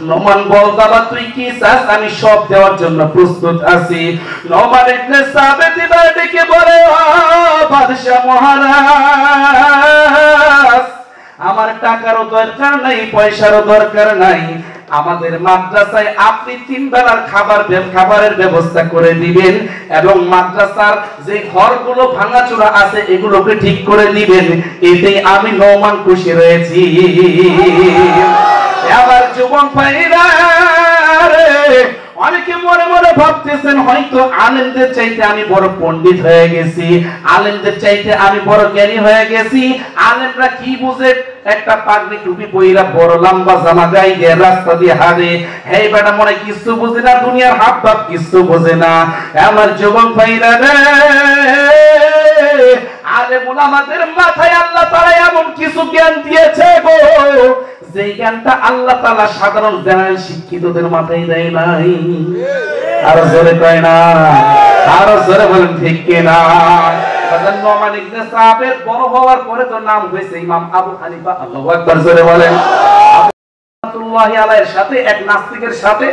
নোমান বল বাবা তুই কি চাস, আমি সব দেওয়ার জন্য প্রস্তুত আছি। নোমান ইবনে সাবিত এবার ডেকে বলে, ও বাদশা মহারাজ, আমার টাকারও দরকার নাই, পয়সারও দরকার নাই, আমাদের মাদ্রাসায় আপনি 3 বেলার খাবারের ব্যবস্থা করে দিবেন এবং মাদ্রাসার যে ঘরগুলো ভাঙাচোরা আছে এগুলোকে ঠিক করে দিবেন, এতেই আমি নোমান খুশি রয়েছি। আবার যুবক ভাইরা রে, অনেকে মনে মনে ভাবতেছেন হয়তো আলেমদের চাইতে আমি বড় পণ্ডিত হয়ে গেছি, আলেমদের চাইতে আমি বড় জ্ঞানী হয়ে গেছি। আলেমরা কি বুঝে, একটা পাগড়ি টুপি পইরা বড় লম্বা জামা গায়ে দিয়ে রাস্তা দিয়ে হাঁটে, এই বেটা মনে কিছু বুঝে না, দুনিয়ার হাব ভাব কিছু বুঝে না। আমার যুবক ভাইরা রে, আলেম ওলামাদের মাথায় আল্লাহ তাআলা এমন কিছু জ্ঞান দিয়েছে গো, যে জ্ঞানটা আল্লাহ তাআলা সাধারণ জেনারেল শিক্ষিতদের মাথায় দেয় নাই। আরো জোরে কয় না, আরো জোরে বলেন ঠিক কি না? নোমান ইবনে সাবিত বড় হওয়ার পরে তো নাম হয়েছে ইমাম আবু হানিফা। আল্লাহু আকবার, জোরে বলেন। রাহমাতুল্লাহি আলাইহির সাথে এক নাস্তিকের সাথে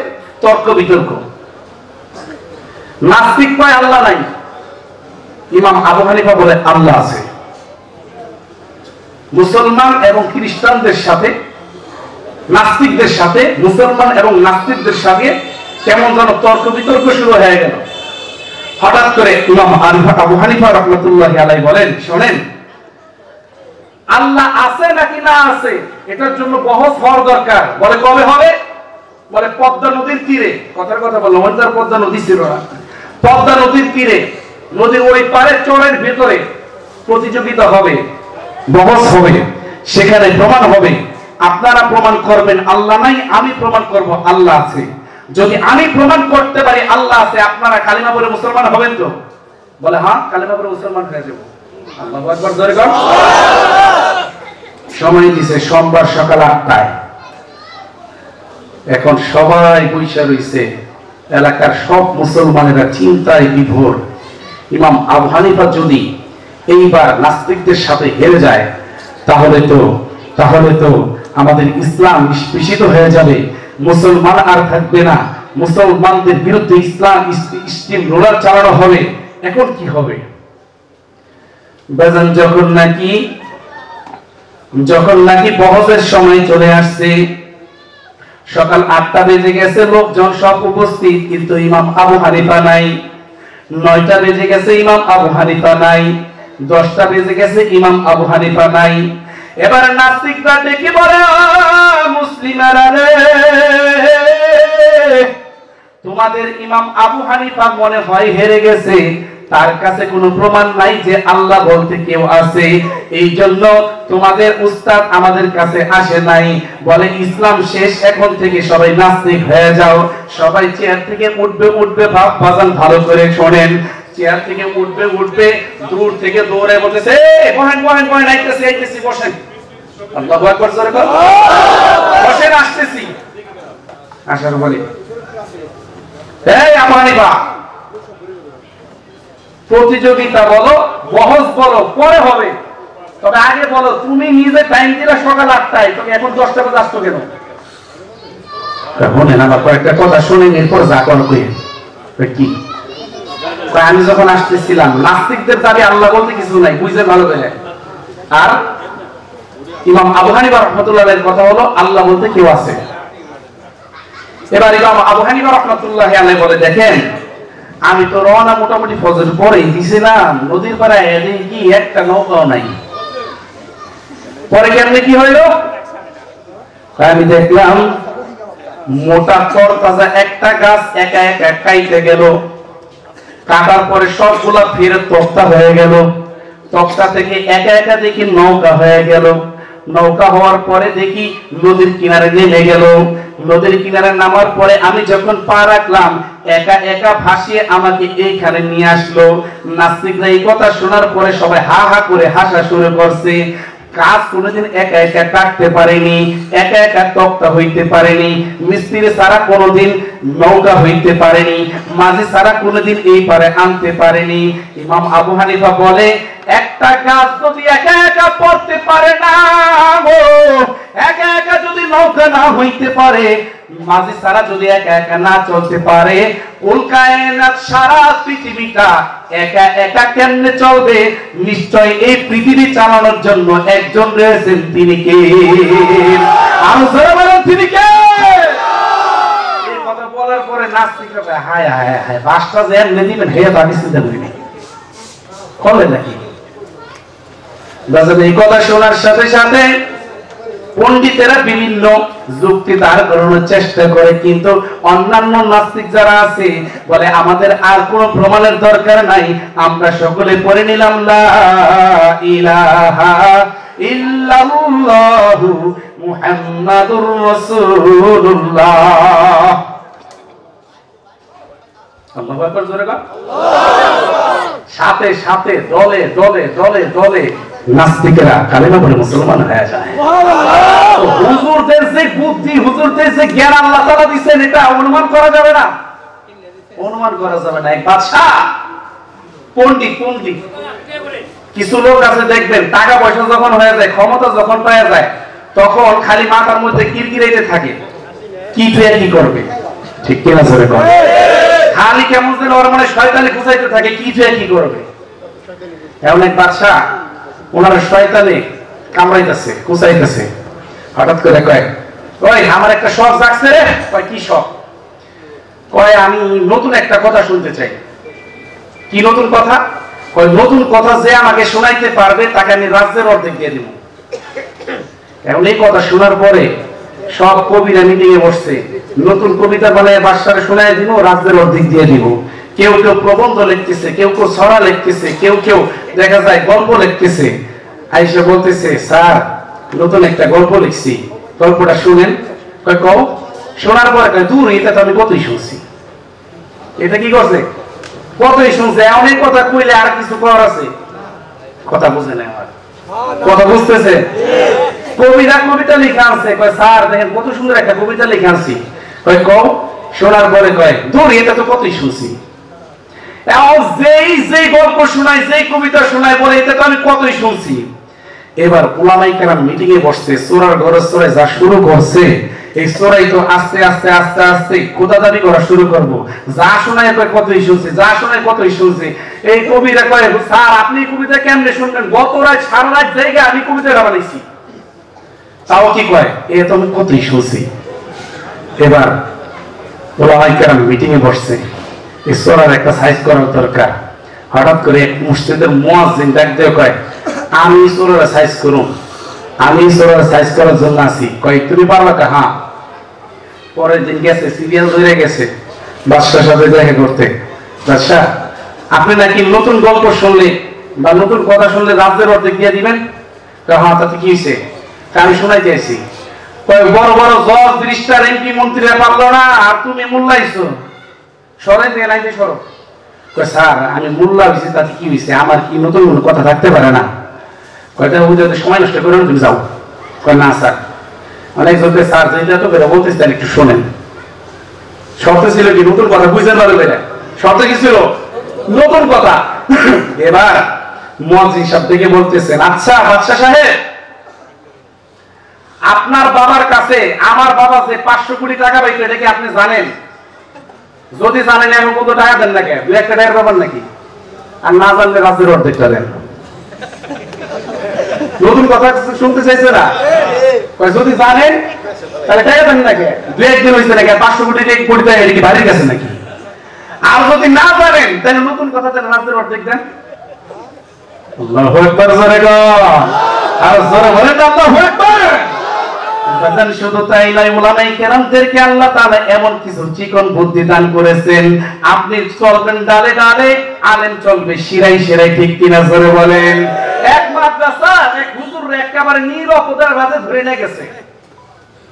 তর্ক বিতর্ক। নাস্তিক কয় আল্লাহ নাই, ইমাম আবু হানিফা বলে আল্লাহ আছে। মুসলমান এবং খ্রিস্টানদের সাথে, নাস্তিকদের সাথে, মুসলমান এবং নাস্তিকদের সাথে কেমন যেন তর্ক বিতর্ক শুরু হয়ে গেল। হঠাৎ করে ইমাম আবু হানিফা রাহমাতুল্লাহি আলাইহি বলেন, শোনেন, আল্লাহ আছে নাকি না আছে এটার জন্য বহস হওয়ার দরকার। বলে কবে হবে? বলে পদ্মা নদীর তীরে। কথার কথা বললো, ওইটার পদ্মা নদী ছিল না, পদ্মা নদীর তীরে, নদীর ওই পারে চরের ভেতরে প্রতিযোগিতা হবে, বহস হবে, সেখানে প্রমাণ হবে। আপনারা প্রমাণ করবেন আল্লাহ নাই, আমি প্রমাণ করব আল্লাহ আছে। যদি আমি প্রমাণ করতে পারি আল্লাহ আছে, আপনারা কালিমা পড়ে মুসলমান হবেন তো? বলে হ্যাঁ, কালিমা পড়ে মুসলমান হয়ে যাব। আল্লাহু আকবার, জোরে বল। সময় দিছে সোমবার সকাল 8টায়। এখন সবাই বৈশা রইছে, এলাকার সব মুসলমানেরা চিন্তায় বিভোর। ইমাম আবু হানিফা যদি এইবার নাস্তিকদের সাথে হেরে যায় তাহলে তো আমাদের ইসলাম নিষ্পেষিত হয়ে যাবে, মুসলমান আর থাকবে না, মুসলমানদের বিরুদ্ধে ইসলাম স্টিম রোলার চালানো হবে। এখন কি হবে? বেজান যখন নাকি বহসের সময় চলে আসছে, সকাল 8টা বেজে গেছে, লোকজন সব উপস্থিত, কিন্তু ইমাম আবু হানিফা নাই। 9টা বেজে গেছে, ইমাম আবু হানিফা নাই। 10টা বেজে গেছে, ইমাম আবু হানিফা নাই। এবার নাস্তিকরা ডেকে বলে, মুসলিমেরা রে, তোমাদের ইমাম আবু হানিফা মনে হয় হেরে গেছে, তার কাছে কোনো প্রমাণ নাই যে আল্লাহ বলতে কেউ আছে, এই জন্য তোমাদের উস্তাদ আমাদের কাছে আসে নাই। বলে ইসলাম শেষ, এখন থেকে সবাই নাস্তিক হয়ে যাও। সবাই চেয়ার থেকে উঠবে, বাজান ভালো করে শোনেন, চেয়ার থেকে উঠবে, দূর থেকে দৌড়ে বলতেছে, বহেন, আইতেছি, বসেন। আল্লাহু আকবার, জোরে বল। বসেন, আসতেছি। আসার বলে, এই আবু হানিফা, প্রতিযোগিতা বলো, বহস বলো, পরে হবে, তবে আগে বলো তুমি নিজে টাইম দিলে সকাল 8টায়, তুমি এখন 10টা বাজে আসছো কেন? শুনেন আমার কয়েকটা কথা শুনেন, এরপর যা কর কই। কি আমি যখন আসতেছিলাম, নাস্তিকদের দাবি আল্লাহ বলতে কিছু নাই, বুঝতে ভালো করে। আর ইমাম আবু হানিফা রাহমাতুল্লাহ আলাইহির কথা হলো আল্লাহ বলতে কেউ আছে। এবার ইমাম আবু হানিফা রাহমাতুল্লাহ আলাইহি বলে, দেখেন আমি তো রওনা মোটামুটি ফজর পরেই দিছিলাম, নদীর পাড়ায় এদিকে কি একটা নৌকাও নাই। পরে কেমনে কি হইলো? আমি দেখলাম মোটা তরতাজা একটা গাছ একা কাইতে গেল, কাটার পরে সবগুলা ফের তক্তা হয়ে গেল, তক্তা থেকে একা দেখি নৌকা হয়ে গেল। নৌকা হওয়ার পরে দেখি নদীর কিনারে নেমে গেল। নদীর কিনারে নামার পরে আমি যখন পা রাখলাম, একা একা ভাসিয়ে আমাকে এইখানে নিয়ে আসলো। নাস্তিকরা এই কথা শোনার পরে সবাই হা হা করে হাসা শুরু করছে। কাজ কোনোদিন একা একা কাটতে পারেনি, একা একা তক্তা হইতে পারেনি, মিস্ত্রি ছাড়া কোনোদিন নৌকা হইতে পারেনি, মাঝি ছাড়া কোনোদিন এই পারে আনতে পারেনি। ইমাম আবু হানিফা বলে, একটা কাজ যদি একা একা পড়তে পারে না, একা একা যদি নৌকা না হইতে পারে, মাঝি ছাড়া যদি একা একা না চলতে পারে, উল্কায়নাত সারা পৃথিবীটা একা একা কেমনে চলবে? নিশ্চয় এই পৃথিবী চালানোর জন্য একজন রয়েছেন, তিনি কে? আর জোরে বলেন, তিনি কে? এই কথা বলার পরে নাস্তিকরা হায় হায় হায়, বাসটা যে এমনি দিবেন হে তো আমি চিন্তা করিনি, কবে নাকি? এই কথা শোনার সাথে সাথে পণ্ডিতেরা বিভিন্ন যুক্তি দাঁড় করানোর চেষ্টা করে, কিন্তু অন্যান্য নাস্তিক যারা আছে বলে আমাদের আর কোনো প্রমাণের দরকার নাই, আমরা সকলে পড়ে নিলাম লা ইলাহা ইল্লাল্লাহু মুহাম্মাদুর রাসূলুল্লাহ। আল্লাহু আকবার, জোরে বল। সাথে সাথে দলে দলে দলে দলে নাস্তিকেরা কালেমা পড়ে মুসলমান হয়ে যায়। হুজুরদের যে বুদ্ধি, হুজুরদের যে জ্ঞান আল্লাহ তাআলা দিয়েছেন, এটা অনুমান করা যাবে না, অনুমান করা যাবে না। এক বাদশা পণ্ডিত, কিছু লোক আছে দেখবেন টাকা পয়সা যখন হয়ে যায়, ক্ষমতা যখন পাওয়া যায়, তখন খালি মাথার মধ্যে কিরকিরাইতে থাকে, কি পেয়ে কি করবে, ঠিক কিনা জোরে বল। খালি কেমন যেন ওর মানে শয়তানি খুঁজাইতে থাকে, কি পেয়ে কি করবে। এমন এক বাদশা, ওনার শয়তানে কামড়াইতেছে, কুচাইতেছে, হঠাৎ করে কয়, ওই আমার একটা শখ জাগছে রে। কয় কি শখ? কয় আমি নতুন একটা কথা শুনতে চাই। কি নতুন কথা? কয় নতুন কথা যে আমাকে শোনাইতে পারবে তাকে আমি রাজ্যের অর্ধেক দিয়ে দিব। এখন এই কথা শোনার পরে সব কবিরা মিটিং এ বসছে, নতুন কবিতা বানায় বাদশারে শোনায় দিব, রাজ্যের অর্ধেক দিয়ে দিব। কেউ কেউ প্রবন্ধ লিখতেছে, কেউ কেউ ছড়া লিখতেছে, কেউ কেউ দেখা যায় গল্প লিখতেছে। আইসা বলতেছে, স্যার নতুন একটা গল্প লিখছি, গল্পটা শুনেন। কয় কও। শোনার পরে কয়, দূর এটা তো আমি কতই শুনছি। এটা কি করছে? কতই শুনছে, অনেক কথা কইলে আর কিছু করার আছে? কথা বুঝে না, আমার কথা বুঝতেছে? কবিতা কবিতা লিখে আনছে। কয় স্যার দেখেন কত সুন্দর একটা কবিতা লিখে আনছি। কয় কও। শোনার পরে কয়, দূর এটা তো কতই শুনছি। যেই গল্প শোনায়, যেই কবিতা শোনায়, বলে এটা তো আমি কতই শুনছি। এবার ওলামায়ে কেরাম মিটিং এ বসছে, সূরার ঘরে সূরা যা শুরু করছে, এই সূরাই তো আস্তে আস্তে আস্তে আস্তে খোদা দাবি করা শুরু করব। যা শোনায় কয় কতই শুনছি, যা শোনায় কতই শুনছি। এই কবিরা কয়, স্যার আপনি কবিতা কেমনে শুনবেন? গত রাত সারা রাত জায়গা আমি কবিতা বানাইছি। তাও কি কয়, এ তো আমি কতই শুনছি। এবার ওলামায়ে কেরাম মিটিং এ বসছে, এই সূরার একটা সাইজ করার দরকার। হঠাৎ করে এক মসজিদের মুয়াজ্জিন ডাক দিয়ে কয়, আমি সূরার সাইজ করুম, আমি সূরার সাইজ করার জন্য আছি। কয় তুমি পারবা? হ্যাঁ। পরের দিন গেছে, সিরিয়াল ধরে গেছে বাদশার সাথে দেখা করতে। বাদশা আপনি নাকি নতুন গল্প শুনলে বা নতুন কথা শুনলে রাজ্যের অর্ধেক দিয়ে দিবেন। হ্যাঁ, তাতে কি হয়েছে? আমি শোনাই চাইছি। কয় বড় বড় জজ, ব্যারিস্টার, এমপি, মন্ত্রীরা পারলো না, আর তুমি মোল্লাইছো, সরে দিয়ে নাই যে সরো। কয় স্যার আমি মোল্লা হয়েছি, তাতে কি হয়েছে? আমার কি নতুন কথা থাকতে পারে না? কয়টা বুঝাতে সময় নষ্ট করে তুমি যাও। কয় না স্যার, অনেক জনকে স্যার যেটা তো বেরো বলতেছি একটু শোনেন। শর্ত ছিল কি? নতুন কথা বুঝতে পারবে বেটা, শর্ত কি ছিল? নতুন কথা। এবার মুয়াজ্জিন সাহেব থেকে বলতেছেন, আচ্ছা বাদশা সাহেব, আপনার বাবার কাছে আমার বাবা যে 500 কোটি টাকা পাইতো, এটা কি আপনি জানেন? যদি জানেন এখন কত টাকা দেন না, কে 2-1 টাকার ব্যাপার নাকি? আর না জানলে রাজ্যের অর্ধেকটা দেন। নতুন কথা শুনতে চাইছে না? যদি জানেন তাহলে টাকা দেন না, কে 2-1 দিন হয়েছে নাকি? 500 কোটি কোটি টাকা এটা কি বাড়ির কাছে নাকি? আর যদি না জানেন তাহলে নতুন কথা দেন, রাজ্যের অর্ধেক দেন। আল্লাহু আকবার, জোরে গো, আর জোরে বলেন আল্লাহু আকবার। শুধু তাই নয়, উলামায়ে কেরামদেরকে আল্লাহ তাআলা এমন কিছু চিকন বুদ্ধি দান করেছেন, আপনি চলবেন ডালে ডালে, আলেম চলবে শিরাই শিরাই, ঠিক কিনা জোরে বলেন। এক মাদ্রাসা এক হুজুর একেবারে নিরপরাধ ভাবে ধরে নিয়ে গেছে,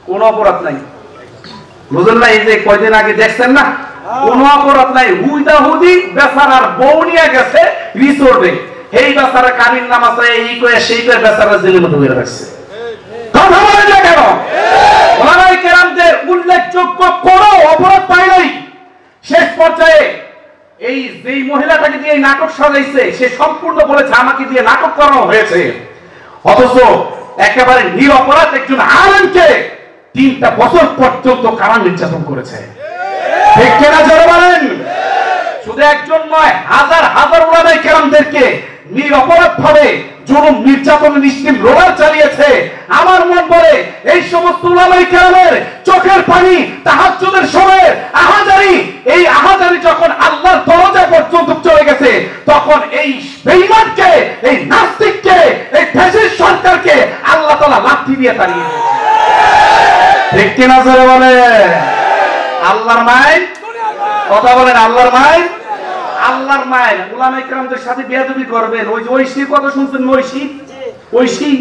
কোনো অপরাধ নাই। বুঝলেন না? এই যে কয়দিন আগে দেখছেন না, কোনো অপরাধ নাই, হুদি বেচারার বউ নিয়ে গেছে রিসোর্টে, এই বেচারা কামিন নামাজ এই কয়ে সেই কয়ে বেচারা জেলের মধ্যে বের রাখছে। কথা বলেন না কেন? ওলামায়ে কেরামদের উল্লেখযোগ্য কোনো অপরাধ পায় নাই। শেষ পর্যায়ে এই যেই মহিলাটাকে দিয়ে নাটক সাজাইছে সে সম্পূর্ণ বলেছে আমাকে দিয়ে নাটক করানো হয়েছে, অথচ একেবারে নিরপরাধ একজন আলেমকে 3টা বছর পর্যন্ত কারা নির্যাতন করেছে। ঠিক কিনা জোরে বলেন? শুধু একজন নয়, হাজার হাজার উলামায়ে কেরামদেরকে নিরপরাধ ভাবে জুলুম নির্যাতনের স্টিম রোলার চালিয়েছে। আমার মন বলে এই সমস্ত উলামায়ে কেরামের চোখের পানি তাহাজ্জুদের সময়ের আহাজারি, এই আহাজারি যখন আল্লাহর দরজা পর্যন্ত চলে গেছে, তখন এই বেঈমানকে, এই নাস্তিককে, এই ফ্যাসিস্ট সরকারকে আল্লাহ তাআলা লাঠি দিয়ে তাড়িয়ে দিয়েছে। ঠিক কিনা জোরে বলে? আল্লাহর মাইন, কথা বলেন, আল্লাহর মাইন, আল্লাহর মাইন। উলামায়ে কেরামদের সাথে বেয়াদবি করবেন, ওই যে ঐশীর কথা শুনছেন, ঐশী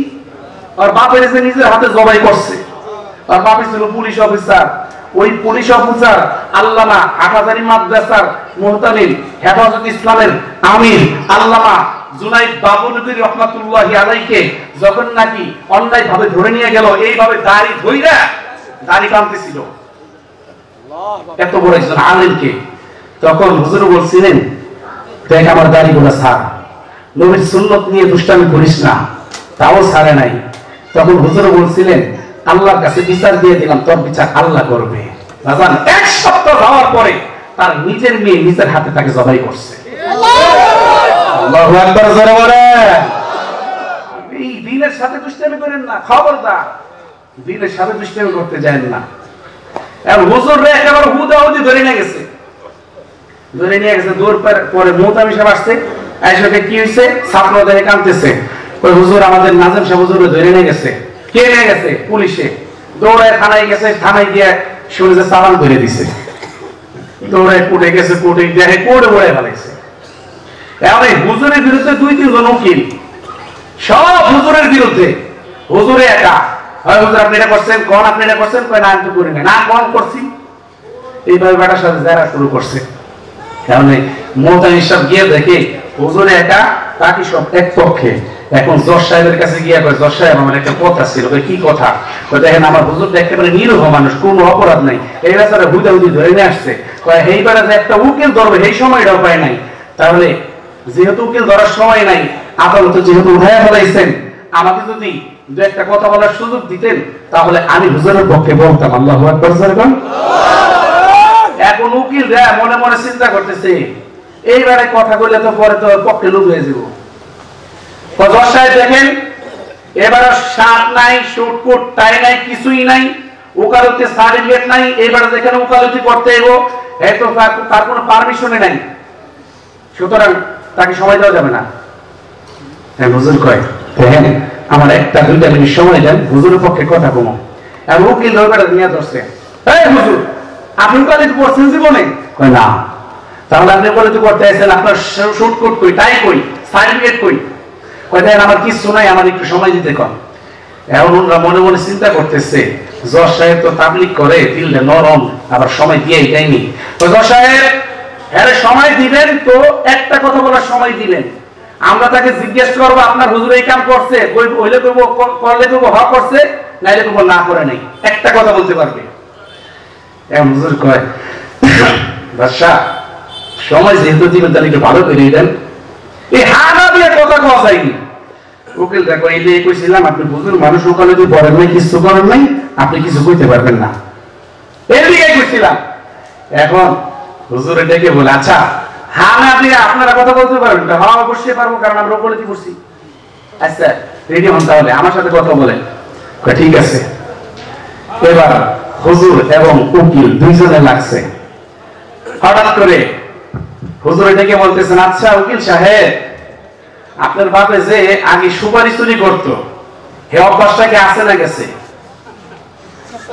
আর বাপের যে নিজের হাতে জবাই করছে, আর বাপে ছিল পুলিশ অফিসার, ওই পুলিশ অফিসার আল্লামা হাটহাজারী মাদ্রাসার মুহতামিম হেফাজত ইসলামের আমির আল্লামা জুনাইদ বাবুনগরী রহমাতুল্লাহি আলাইহিকে যখন নাকি অন্যায় ভাবে ধরে নিয়ে গেল, এইভাবে দাড়ি ধইরা দাড়ি টানতেছিল এত বড় একজন আলেমকে, তখন হুজুর বলছিলেন দেখ আমার দাড়িগুলো ছাড়, নবীর সুন্নত নিয়ে দুষ্টামি করিস না, তাও ছাড়ে নাই। তখন হুজুর বলছিলেন আল্লাহর কাছে বিচার দিয়ে দিলাম, তোর বিচার আল্লাহ করবে। রাজান 1 সপ্তাহ যাওয়ার পরে তার নিজের মেয়ে নিজের হাতে তাকে জবাই করছে। আল্লাহু আকবার জোরে বলেন। এই দ্বীনের সাথে দুষ্টামি করেন না, খবরদার, দ্বীনের সাথে দুষ্টামি করতে যান না। আর হুজুররা একেবারে হুদাহুদি ধরে নিয়ে গেছে, দূর পরে মুহতামিম সাহেব আসছে, আয়েশাকে কি হইছে, ছাত্র দেখে কাঁদতেছে, কই হুজুর আমাদের নাজেম সাহেব হুজুর ধরে নিয়ে গেছে। কে নিয়ে গেছে? পুলিশে। দৌড়ায় থানায় গেছে, থানায় গিয়ে শুনে যে চালান করে দিছে, দৌড়ায় কোর্টে গেছে, কোর্টে দেখে কোর্টে বড়ায় ফেলাইছে। এখন এই হুজুরের বিরুদ্ধে 2-3 জন উকিল, সব হুজুরের বিরুদ্ধে, হুজুরে একা। হয় হুজুর আপনি এটা করছেন, কোন আপনি এটা করছেন, কয় না আমি তো করি না, কোন করছি, এইভাবে বেটার সাথে যারা শুরু করছে। কারণ মুহতামিম সাহেব গিয়ে দেখে হুজুরে একা, বাকি সব এক পক্ষে। এখন জজ সাহেবের কাছে গিয়ে কয়, জজ সাহেব আমার একটা কথা ছিল। কি কথা? দেখেন আমার হুজুর একেবারে নিরীহ মানুষ, কোনো অপরাধ নাই, এই বেচারা হুদাহুদি ধরে নিয়ে আসছে। কয় এই বেড়া যে একটা উকিল ধরবে এই সময়টাও পায় নাই, তাহলে যেহেতু উকিল ধরার সময় নাই, আদালতে যেহেতু উঠাইয়া ফেলাইছেন, আমাকে যদি 2-একটা কথা বলার সুযোগ দিতেন তাহলে আমি হুজুরের পক্ষে বলতাম। আল্লাহু আকবার। এখন উকিল মনে মনে চিন্তা করতেছে এইবারে কথা কইলে তো পরে তো পক্ষে লোক হয়ে যাব। সাহেব দেখেন এবারে শার্ট নাই, শুট কোট টাই নাই, কিছুই নাই, ওকালতি সার্টিফিকেট নাই, এবারে দেখেন ওকালতি করতে এগো এত তার কোনো পারমিশনে নাই, সুতরাং তাকে সময় দেওয়া যাবে না। হ্যাঁ হুজুর কয় দেখেন আমার 1-2 মিনিট সময় দেন, হুজুরের পক্ষে কথা কমো। আর উকিল ধরবে নিয়ে ধরছে, এই হুজুর আপনি ওকালতি করছেন জীবনে? কয় না। তাহলে আপনি ওকালতি করতে আসছেন, আপনার শুট কোট কই, টাই কই, সার্টিফিকেট কই? কয় দেখেন আমার কিছু নাই, আমার একটু সময় দিতে কন। এখন ওনারা মনে মনে চিন্তা করতেছে জজ সাহেব তো তাবলিগ করে, দিলে নরম, আবার সময় দিয়েই দেয়নি। তো জজ সাহেব হ্যাঁ সময় দিবেন তো একটা কথা বলার সময় দিলেন, আমরা তাকে জিজ্ঞেস করবো আপনার হুজুর এই কাম করছে, হইলে করবো, করলে করবো হ করছে, নাইলে করবো না করে নাই, একটা কথা বলতে পারবে। এখন হুজুর কয় বাদশা সময় যেহেতু দিবেন তাহলে একটু ভালো করে দেন। এই হানা দিয়ে কথা কওয়া যায়নি। উকিল দেখো এই যে কইছিলাম আপনি বুঝুন মানুষ ওকালতি পড়েন নাই, কিছু করেন নাই, আপনি কিছু কইতে পারবেন না, এর দিকে কইছিলাম। এখন হুজুরে ডেকে বলে আচ্ছা হানা দিয়ে আপনারা কথা বলতে পারবেন? হ্যাঁ অবশ্যই পারবো, কারণ আমরা ওকালতি করছি। আচ্ছা রেডি হন তাহলে আমার সাথে কথা বলেন। ঠিক আছে। এবার হুজুর এবং উকিল দুইজনে লাগছে। হঠাৎ করে হুজুরে ডেকে বলতেছেন আচ্ছা উকিল সাহেব আপনার বাপে যে আগে সুপারি চুরি করতো হে অভ্যাসটা কি আছে না গেছে?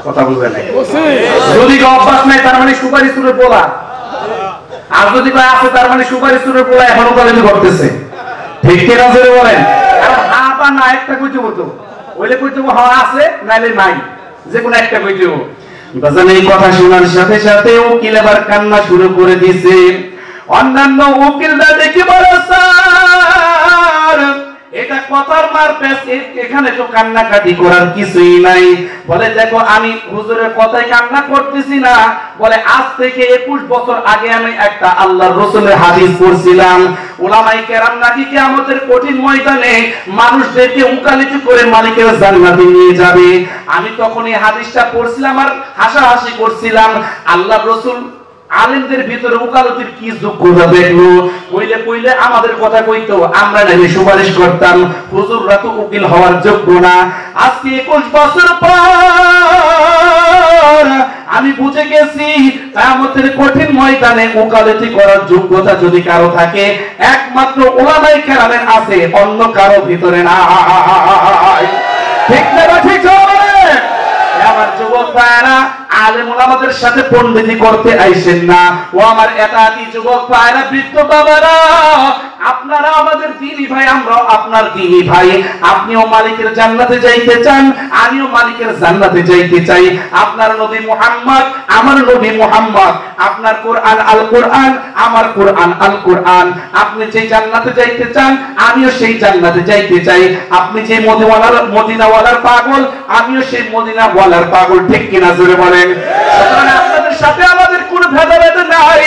কথা বুঝে নাই। যদি অভ্যাস নাই তার মানে সুপারি চুরের পোলা, আর যদি আছে তার মানে সুপারি চুরের পোলা এখনো ওকালতি করতেছে। ঠিক কিনা জোরে বলেন? হ্যাঁ বা না একটা কইতে হতো, ওইলে কইতে হ্যাঁ আছে নাইলে নাই, যে কোনো একটা কইতে হতো। বাজান এই কথা শোনার সাথে সাথে উকিল আবার কান্না শুরু করে দিয়েছে। অন্যান্য উকিলরা দেখে বলে, স্যার এটা কথার মারপেস, এখানে তো কান্নাকাটি করার কিছুই নাই। বলে দেখো আমি হুজুরের কথায় কান্না করতেছি না, বলে আজ থেকে 21 বছর আগে আমি একটা আল্লাহর রাসূলের হাদিস পড়ছিলাম, উলামায়ে কেরাম নাকি কিয়ামতের কঠিন ময়দানে মানুষদেরকে উকালতি করে মালিকের জান্নাতে নিয়ে যাবে। আমি তখন এই হাদিসটা পড়ছিলাম আর হাসাহাসি করছিলাম। আল্লাহর রাসূল আলেমদের ভিতরে উকালতির কি যোগ্যতা দেখলো, কইলে আমাদের কথা কইতো, আমরা নাকি সুপারিশ করতাম, হুজুররা তো উকিল হওয়ার যোগ্য না। আজকে 21 বছর পর আমি বুঝে গেছি কিয়ামতের কঠিন ময়দানে উকালতি করার যোগ্যতা যদি কারো থাকে একমাত্র উলামায়ে কেরামের আছে, অন্য কারো ভিতরে নাই। ঠিক না ঠিক হবে? আমার যুবক ভাইরা, আলেম ওলামাদের সাথে পণ্ডিতি করতে আইছেন না। ও আমার এতাতি যুবক ভাইরা, বৃদ্ধ বাবারা, আপনারা আমাদের দ্বীনি ভাই, আমরাও আপনার দ্বীনি ভাই। আপনিও মালিকের জান্নাতে যাইতে চান, আমিও মালিকের জান্নাতে যাইতে চাই। আপনার নবী মুহাম্মদ, আমার নবী মুহাম্মদ, আপনার কোরআন আল কোরআন, আমার কোরআন আল কোরআন। আপনি যে জান্নাতে যাইতে চান, আমিও সেই জান্নাতে যাইতে চাই। আপনি যে মদিনাওয়ালার পাগল, আমিও সেই মদিনাওয়ালার পাগল। ঠিক কিনা জোরে বলেন? আপনাদের সাথে আমাদের কোনো ভেদাভেদ নাই,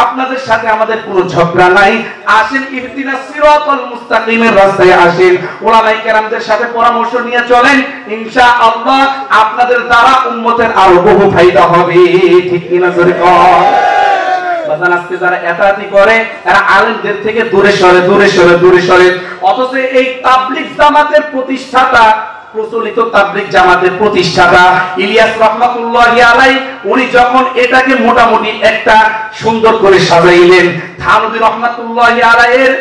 আপনাদের সাথে আমাদের কোনো ঝগড়া নাই। আসেন ইহদিনাস সিরাতাল মুস্তাকিমের রাস্তায় আসেন, উলামায়ে কেরামদের সাথে পরামর্শ নিয়ে চলেন, ইনশাআল্লাহ আপনাদের দ্বারা উম্মতের আরো বহু ফায়দা হবে। ঠিক কিনা জোরে কর? বাজান আজকে যারা এতাতি করে এরা আলেমদের থেকে দূরে সরে, অথচ এই তাবলীগ জামাতের প্রতিষ্ঠাতা, প্রচলিত তাবলীগ জামাতের প্রতিষ্ঠাতা ইলিয়াস রাহমাতুল্লাহি আলাইহি, উনি যখন এটাকে মোটামুটি একটা সুন্দর করে সাজাইলেন, থানভী রাহমাতুল্লাহি আলাইহির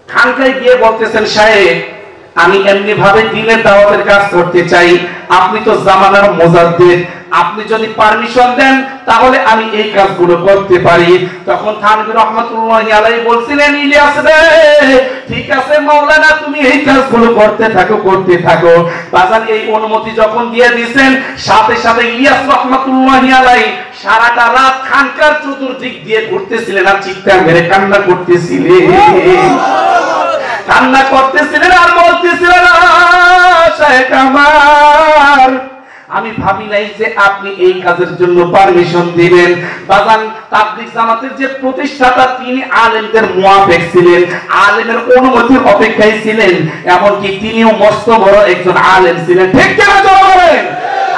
খানকায় গিয়ে বলতেছেন, সাহেব আমি এমনি ভাবে দ্বীনের দাওয়াতের কাজ করতে চাই, আপনি তো জামানার মুজাদ্দিদ, আপনি যদি পারমিশন দেন তাহলে আমি এই কাজগুলো করতে পারি। তখন থানভী রাহমাতুল্লাহি আলাইহি বলছিলেন, ইলিয়াস রে, ঠিক আছে মাওলানা, তুমি এই কাজগুলো করতে থাকো। বাজান এই অনুমতি যখন দিয়ে দিবেন, সাথে সাথে ইলিয়াস রাহমাতুল্লাহি আলাইহি সারাটা রাত খানকার চতুর্দিক দিয়ে ঘুরতেছিলেন আর চিৎকার মেরে কান্না করতেছিলেন আর বলতেছিলেন, শায়েখ আমার, আমি ভাবি নাই যে আপনি এই কাজের জন্য পারমিশন দিবেন। বাজান তাবলীগ জামাতের যে প্রতিষ্ঠাতা, তিনি আলেমদের মুয়াফিক ছিলেন, আলেমের অনুমতির অপেক্ষায় ছিলেন, এমনকি তিনিও মস্ত বড় একজন আলেম ছিলেন। ঠিক কেন বলেন?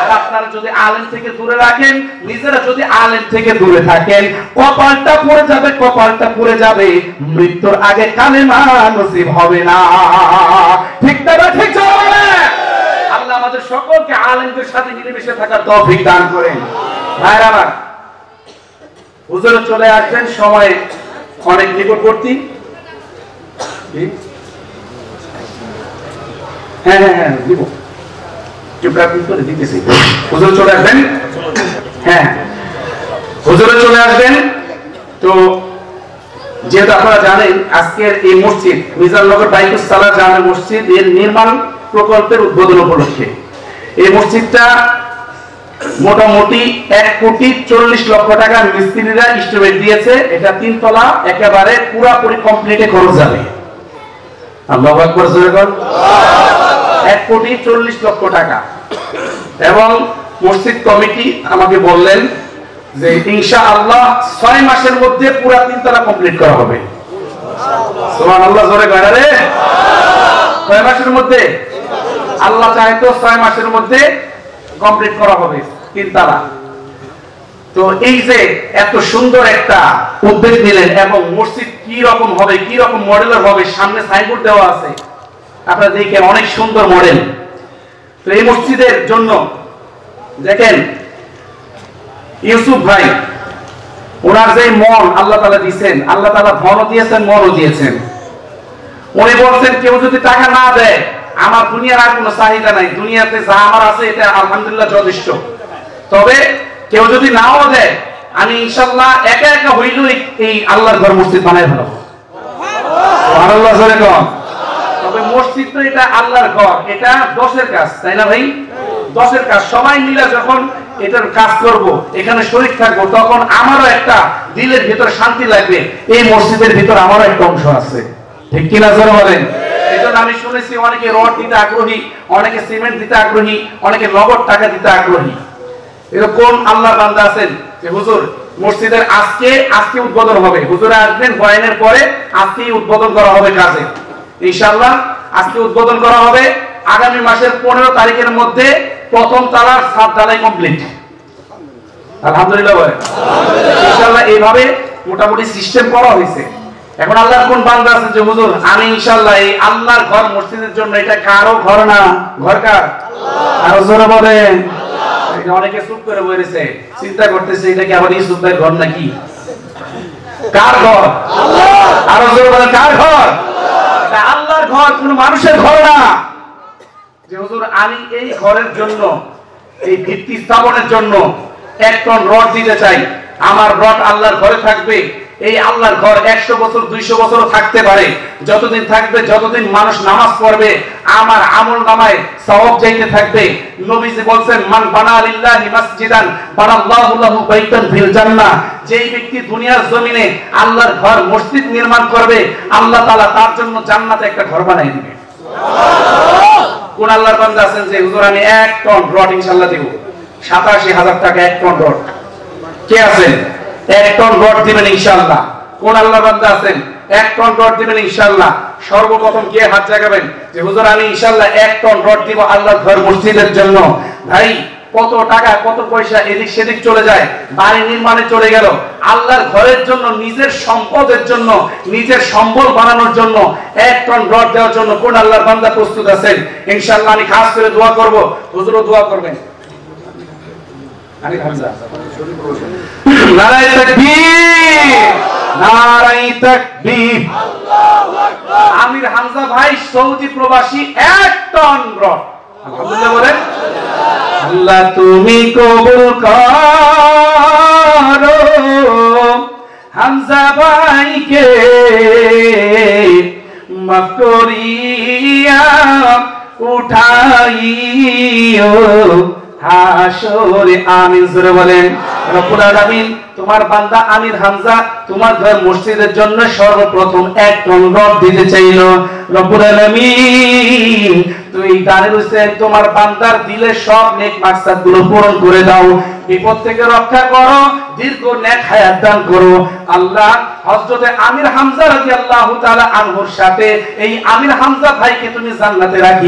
আর আপনারা যদি আলেম থেকে দূরে রাখেন, নিজেরা যদি আলেম থেকে দূরে থাকেন, কপালটা পড়ে যাবে, মৃত্যুর আগে কালেমা নসিব হবে না। ঠিক না? ঠিক বলেন? আল্লাহ আমাদের সকলকে আলেমদের সাথে মিলেমিশে থাকার তৌফিক দান করেন। ভাইরা আমার, হুজুর চলে আসবেন, সময় অনেক নিকটবর্তী। হ্যাঁ দিব, করে দিতেছি। হুজুর চলে আসবেন। হ্যাঁ, হুজুর চলে আসবেন। তো যেহেতু আপনারা জানেন, আজকের এই মসজিদ মিজানুরনগর বাইতুস সালাহ জামে মসজিদ এর নির্মাণ প্রকল্পের উদ্বোধন উপলক্ষে এই মসজিদটা মোটামুটি 1,40,00,000 টাকা মিস্ত্রিরা এস্টিমেট দিয়েছে। এটা 3 তলা, একেবারে পুরোপুরি কমপ্লিটে খরচ যাবে। আল্লাহু আকবার, জোরে বল। 1,40,00,000 টাকা। এবং মসজিদ কমিটি আমাকে বললেন যে ইনশাআল্লাহ 6 মাসের মধ্যে পুরো 3 তলা কমপ্লিট করা হবে। সুবহানাল্লাহ, জোরে বল রে। 6 মাসের মধ্যে, আল্লাহ চায় তো 6 মাসের মধ্যে কমপ্লিট করা হবে 3 তলা। তো এই যে এত সুন্দর একটা উদ্যোগ নিলেন, এবং মসজিদ কি রকম হবে, কি রকম মডেলের হবে, সামনে সাইনবোর্ড দেওয়া আছে, আপনারা দেখেন, অনেক সুন্দর মডেল। তো এই মসজিদের জন্য দেখেন ইউসুফ ভাই, ওনার যে মন আল্লাহ তাআলা দিয়েছেন, আল্লাহ তাআলা ধনও দিয়েছেন, মনও দিয়েছেন। উনি বলছেন, কেউ যদি টাকা না দেয়, আমার দুনিয়ার আর কোনো চাহিদা নাই, দুনিয়াতে যা আমার আছে এটা আলহামদুলিল্লাহ যথেষ্ট। তবে কেউ যদি নাও দেয়, আমি ইনশাআল্লাহ একা হইলেও এই আল্লাহর ঘর মসজিদ বানায় ফেলবো। সুবহানাল্লাহ, জোরে বল। তবে মসজিদ তো এটা আল্লাহর ঘর, এটা 10-এর কাজ, তাই না ভাই? 10-এর কাজ। সবাই মিলে যখন এটার কাজ করব, এখানে শরীক থাকবো, তখন আমারও একটা দিলের ভিতর শান্তি লাগবে, এই মসজিদের ভিতর আমারও একটা অংশ আছে। ঠিক কিনা জোরে বলেন? এজন্য আমি শুনেছি অনেকে রড দিতে আগ্রহী, অনেকে সিমেন্ট দিতে আগ্রহী, অনেকে নগদ টাকা দিতে আগ্রহী। এরকম আল্লাহর বান্দা আছেন যে হুজুর মসজিদের আজকে উদ্বোধন হবে, হুজুরে আসবেন বয়ানের পরে, আজকেই উদ্বোধন করা হবে কাজে ইনশাআল্লাহ। আজকে উদ্বোধন করা হবে, আগামী মাসের 15 তারিখের মধ্যে প্রথম তালার ছাদ ঢালাই কমপ্লিট। আলহামদুলিল্লাহ বলেন ইনশাআল্লাহ। এইভাবে মোটামুটি সিস্টেম করা হয়েছে। এখন আল্লাহর কোন বান্দা আছে যে হুজুর আমি ইনশাআল্লাহ এই আল্লাহর ঘর মসজিদের জন্য, এটা কারো ঘর না, ঘর কার? আরো জোরে বলেন। অনেকে চুপ করে বলেছে, চিন্তা করতেছে এটা কি আবার ইউসুফ ভাইয়ের ঘর নাকি? কার ঘর? আল্লাহ। আরো জোরে বলেন কার ঘর? এটা আল্লাহর ঘর, কোন মানুষের ঘর না। যে হুজুর আমি এই ঘরের জন্য, এই ভিত্তি স্থাপনের জন্য 1 টন রড দিতে চাই, আমার রড আল্লাহর ঘরে থাকবে। এই আল্লাহর ঘর 100 বছর 200 বছরও থাকতে পারে, যতদিন থাকবে, যতদিন মানুষ নামাজ পড়বে আমার আমল নামায় সওয়াব যাইতে থাকবে। নবীজি বলেন মান বানা লিল্লাহি মাসজিদান বানাল্লাহু লাহু বাইতান ফিল জান্নাহ, যেই ব্যক্তি দুনিয়ার জমিনে আল্লাহর ঘর মসজিদ নির্মাণ করবে, আল্লাহ তাআলা তার জন্য জান্নাতে একটা ঘর বানাই দিবে। সুবহানাল্লাহ। কোন আল্লাহর বান্দা আছেন যে হুজুর আমি 1 টন রড ইনশাআল্লাহ দেব? ৮৭,০০০ টাকা 1 টন রড। কে আছেন 1 টন রড দিবেন ইনশাআল্লাহ? কোন আল্লাহর বান্দা আছেন 1 টন রড দিবেন ইনশাআল্লাহ? সর্বপ্রথম কে হাত জাগাবেন যে হুজুর আমি ইনশাআল্লাহ 1 টন রড দিব আল্লাহর ঘর মসজিদের জন্য? ভাই কত টাকা কত পয়সা এদিক সেদিক চলে যায়, বাড়ি নির্মাণে চলে গেল, আল্লাহর ঘরের জন্য, নিজের সম্পদের জন্য, নিজের সম্বল বানানোর জন্য 1 টন রড দেওয়ার জন্য কোন আল্লাহর বান্দা প্রস্তুত আছেন? ইনশাআল্লাহ আমি খাস করে দোয়া করব, হুজুরও দোয়া করবেন। আলী হামজা নারায়ে তাকবীর, নারায়ে তাকবীর, আল্লাহু আকবার। আমির হামজা ভাই সৌদি প্রবাসী 1 টন রড। আলহামদুলিল্লাহ বলেন। আল্লাহ তুমি কবুল করো হামজা ভাইকে, মাফ করিয়া উঠাইও হাসরে আমিন। জোরে বলেন। রব্বুল আলামিন তোমার বান্দা আমির হামজা তোমার ঘর মসজিদের জন্য সর্বপ্রথম 1 টন রড দিতে চাইল। রব্বুল আলামিন তুই দানের হোসেন তোমার বান্দার দিলে সব নেক মাকসাদ গুলো পূরণ করে দাও, বিপদ থেকে রক্ষা করো, দীর্ঘ নেক হায়াত দান করো। আল্লাহ হযরতে আমির হামজা রাদিয়াল্লাহু তাআলা আনহুর সাথে এই আমির হামজা ভাইকে তুমি জান্নাতে রাখি।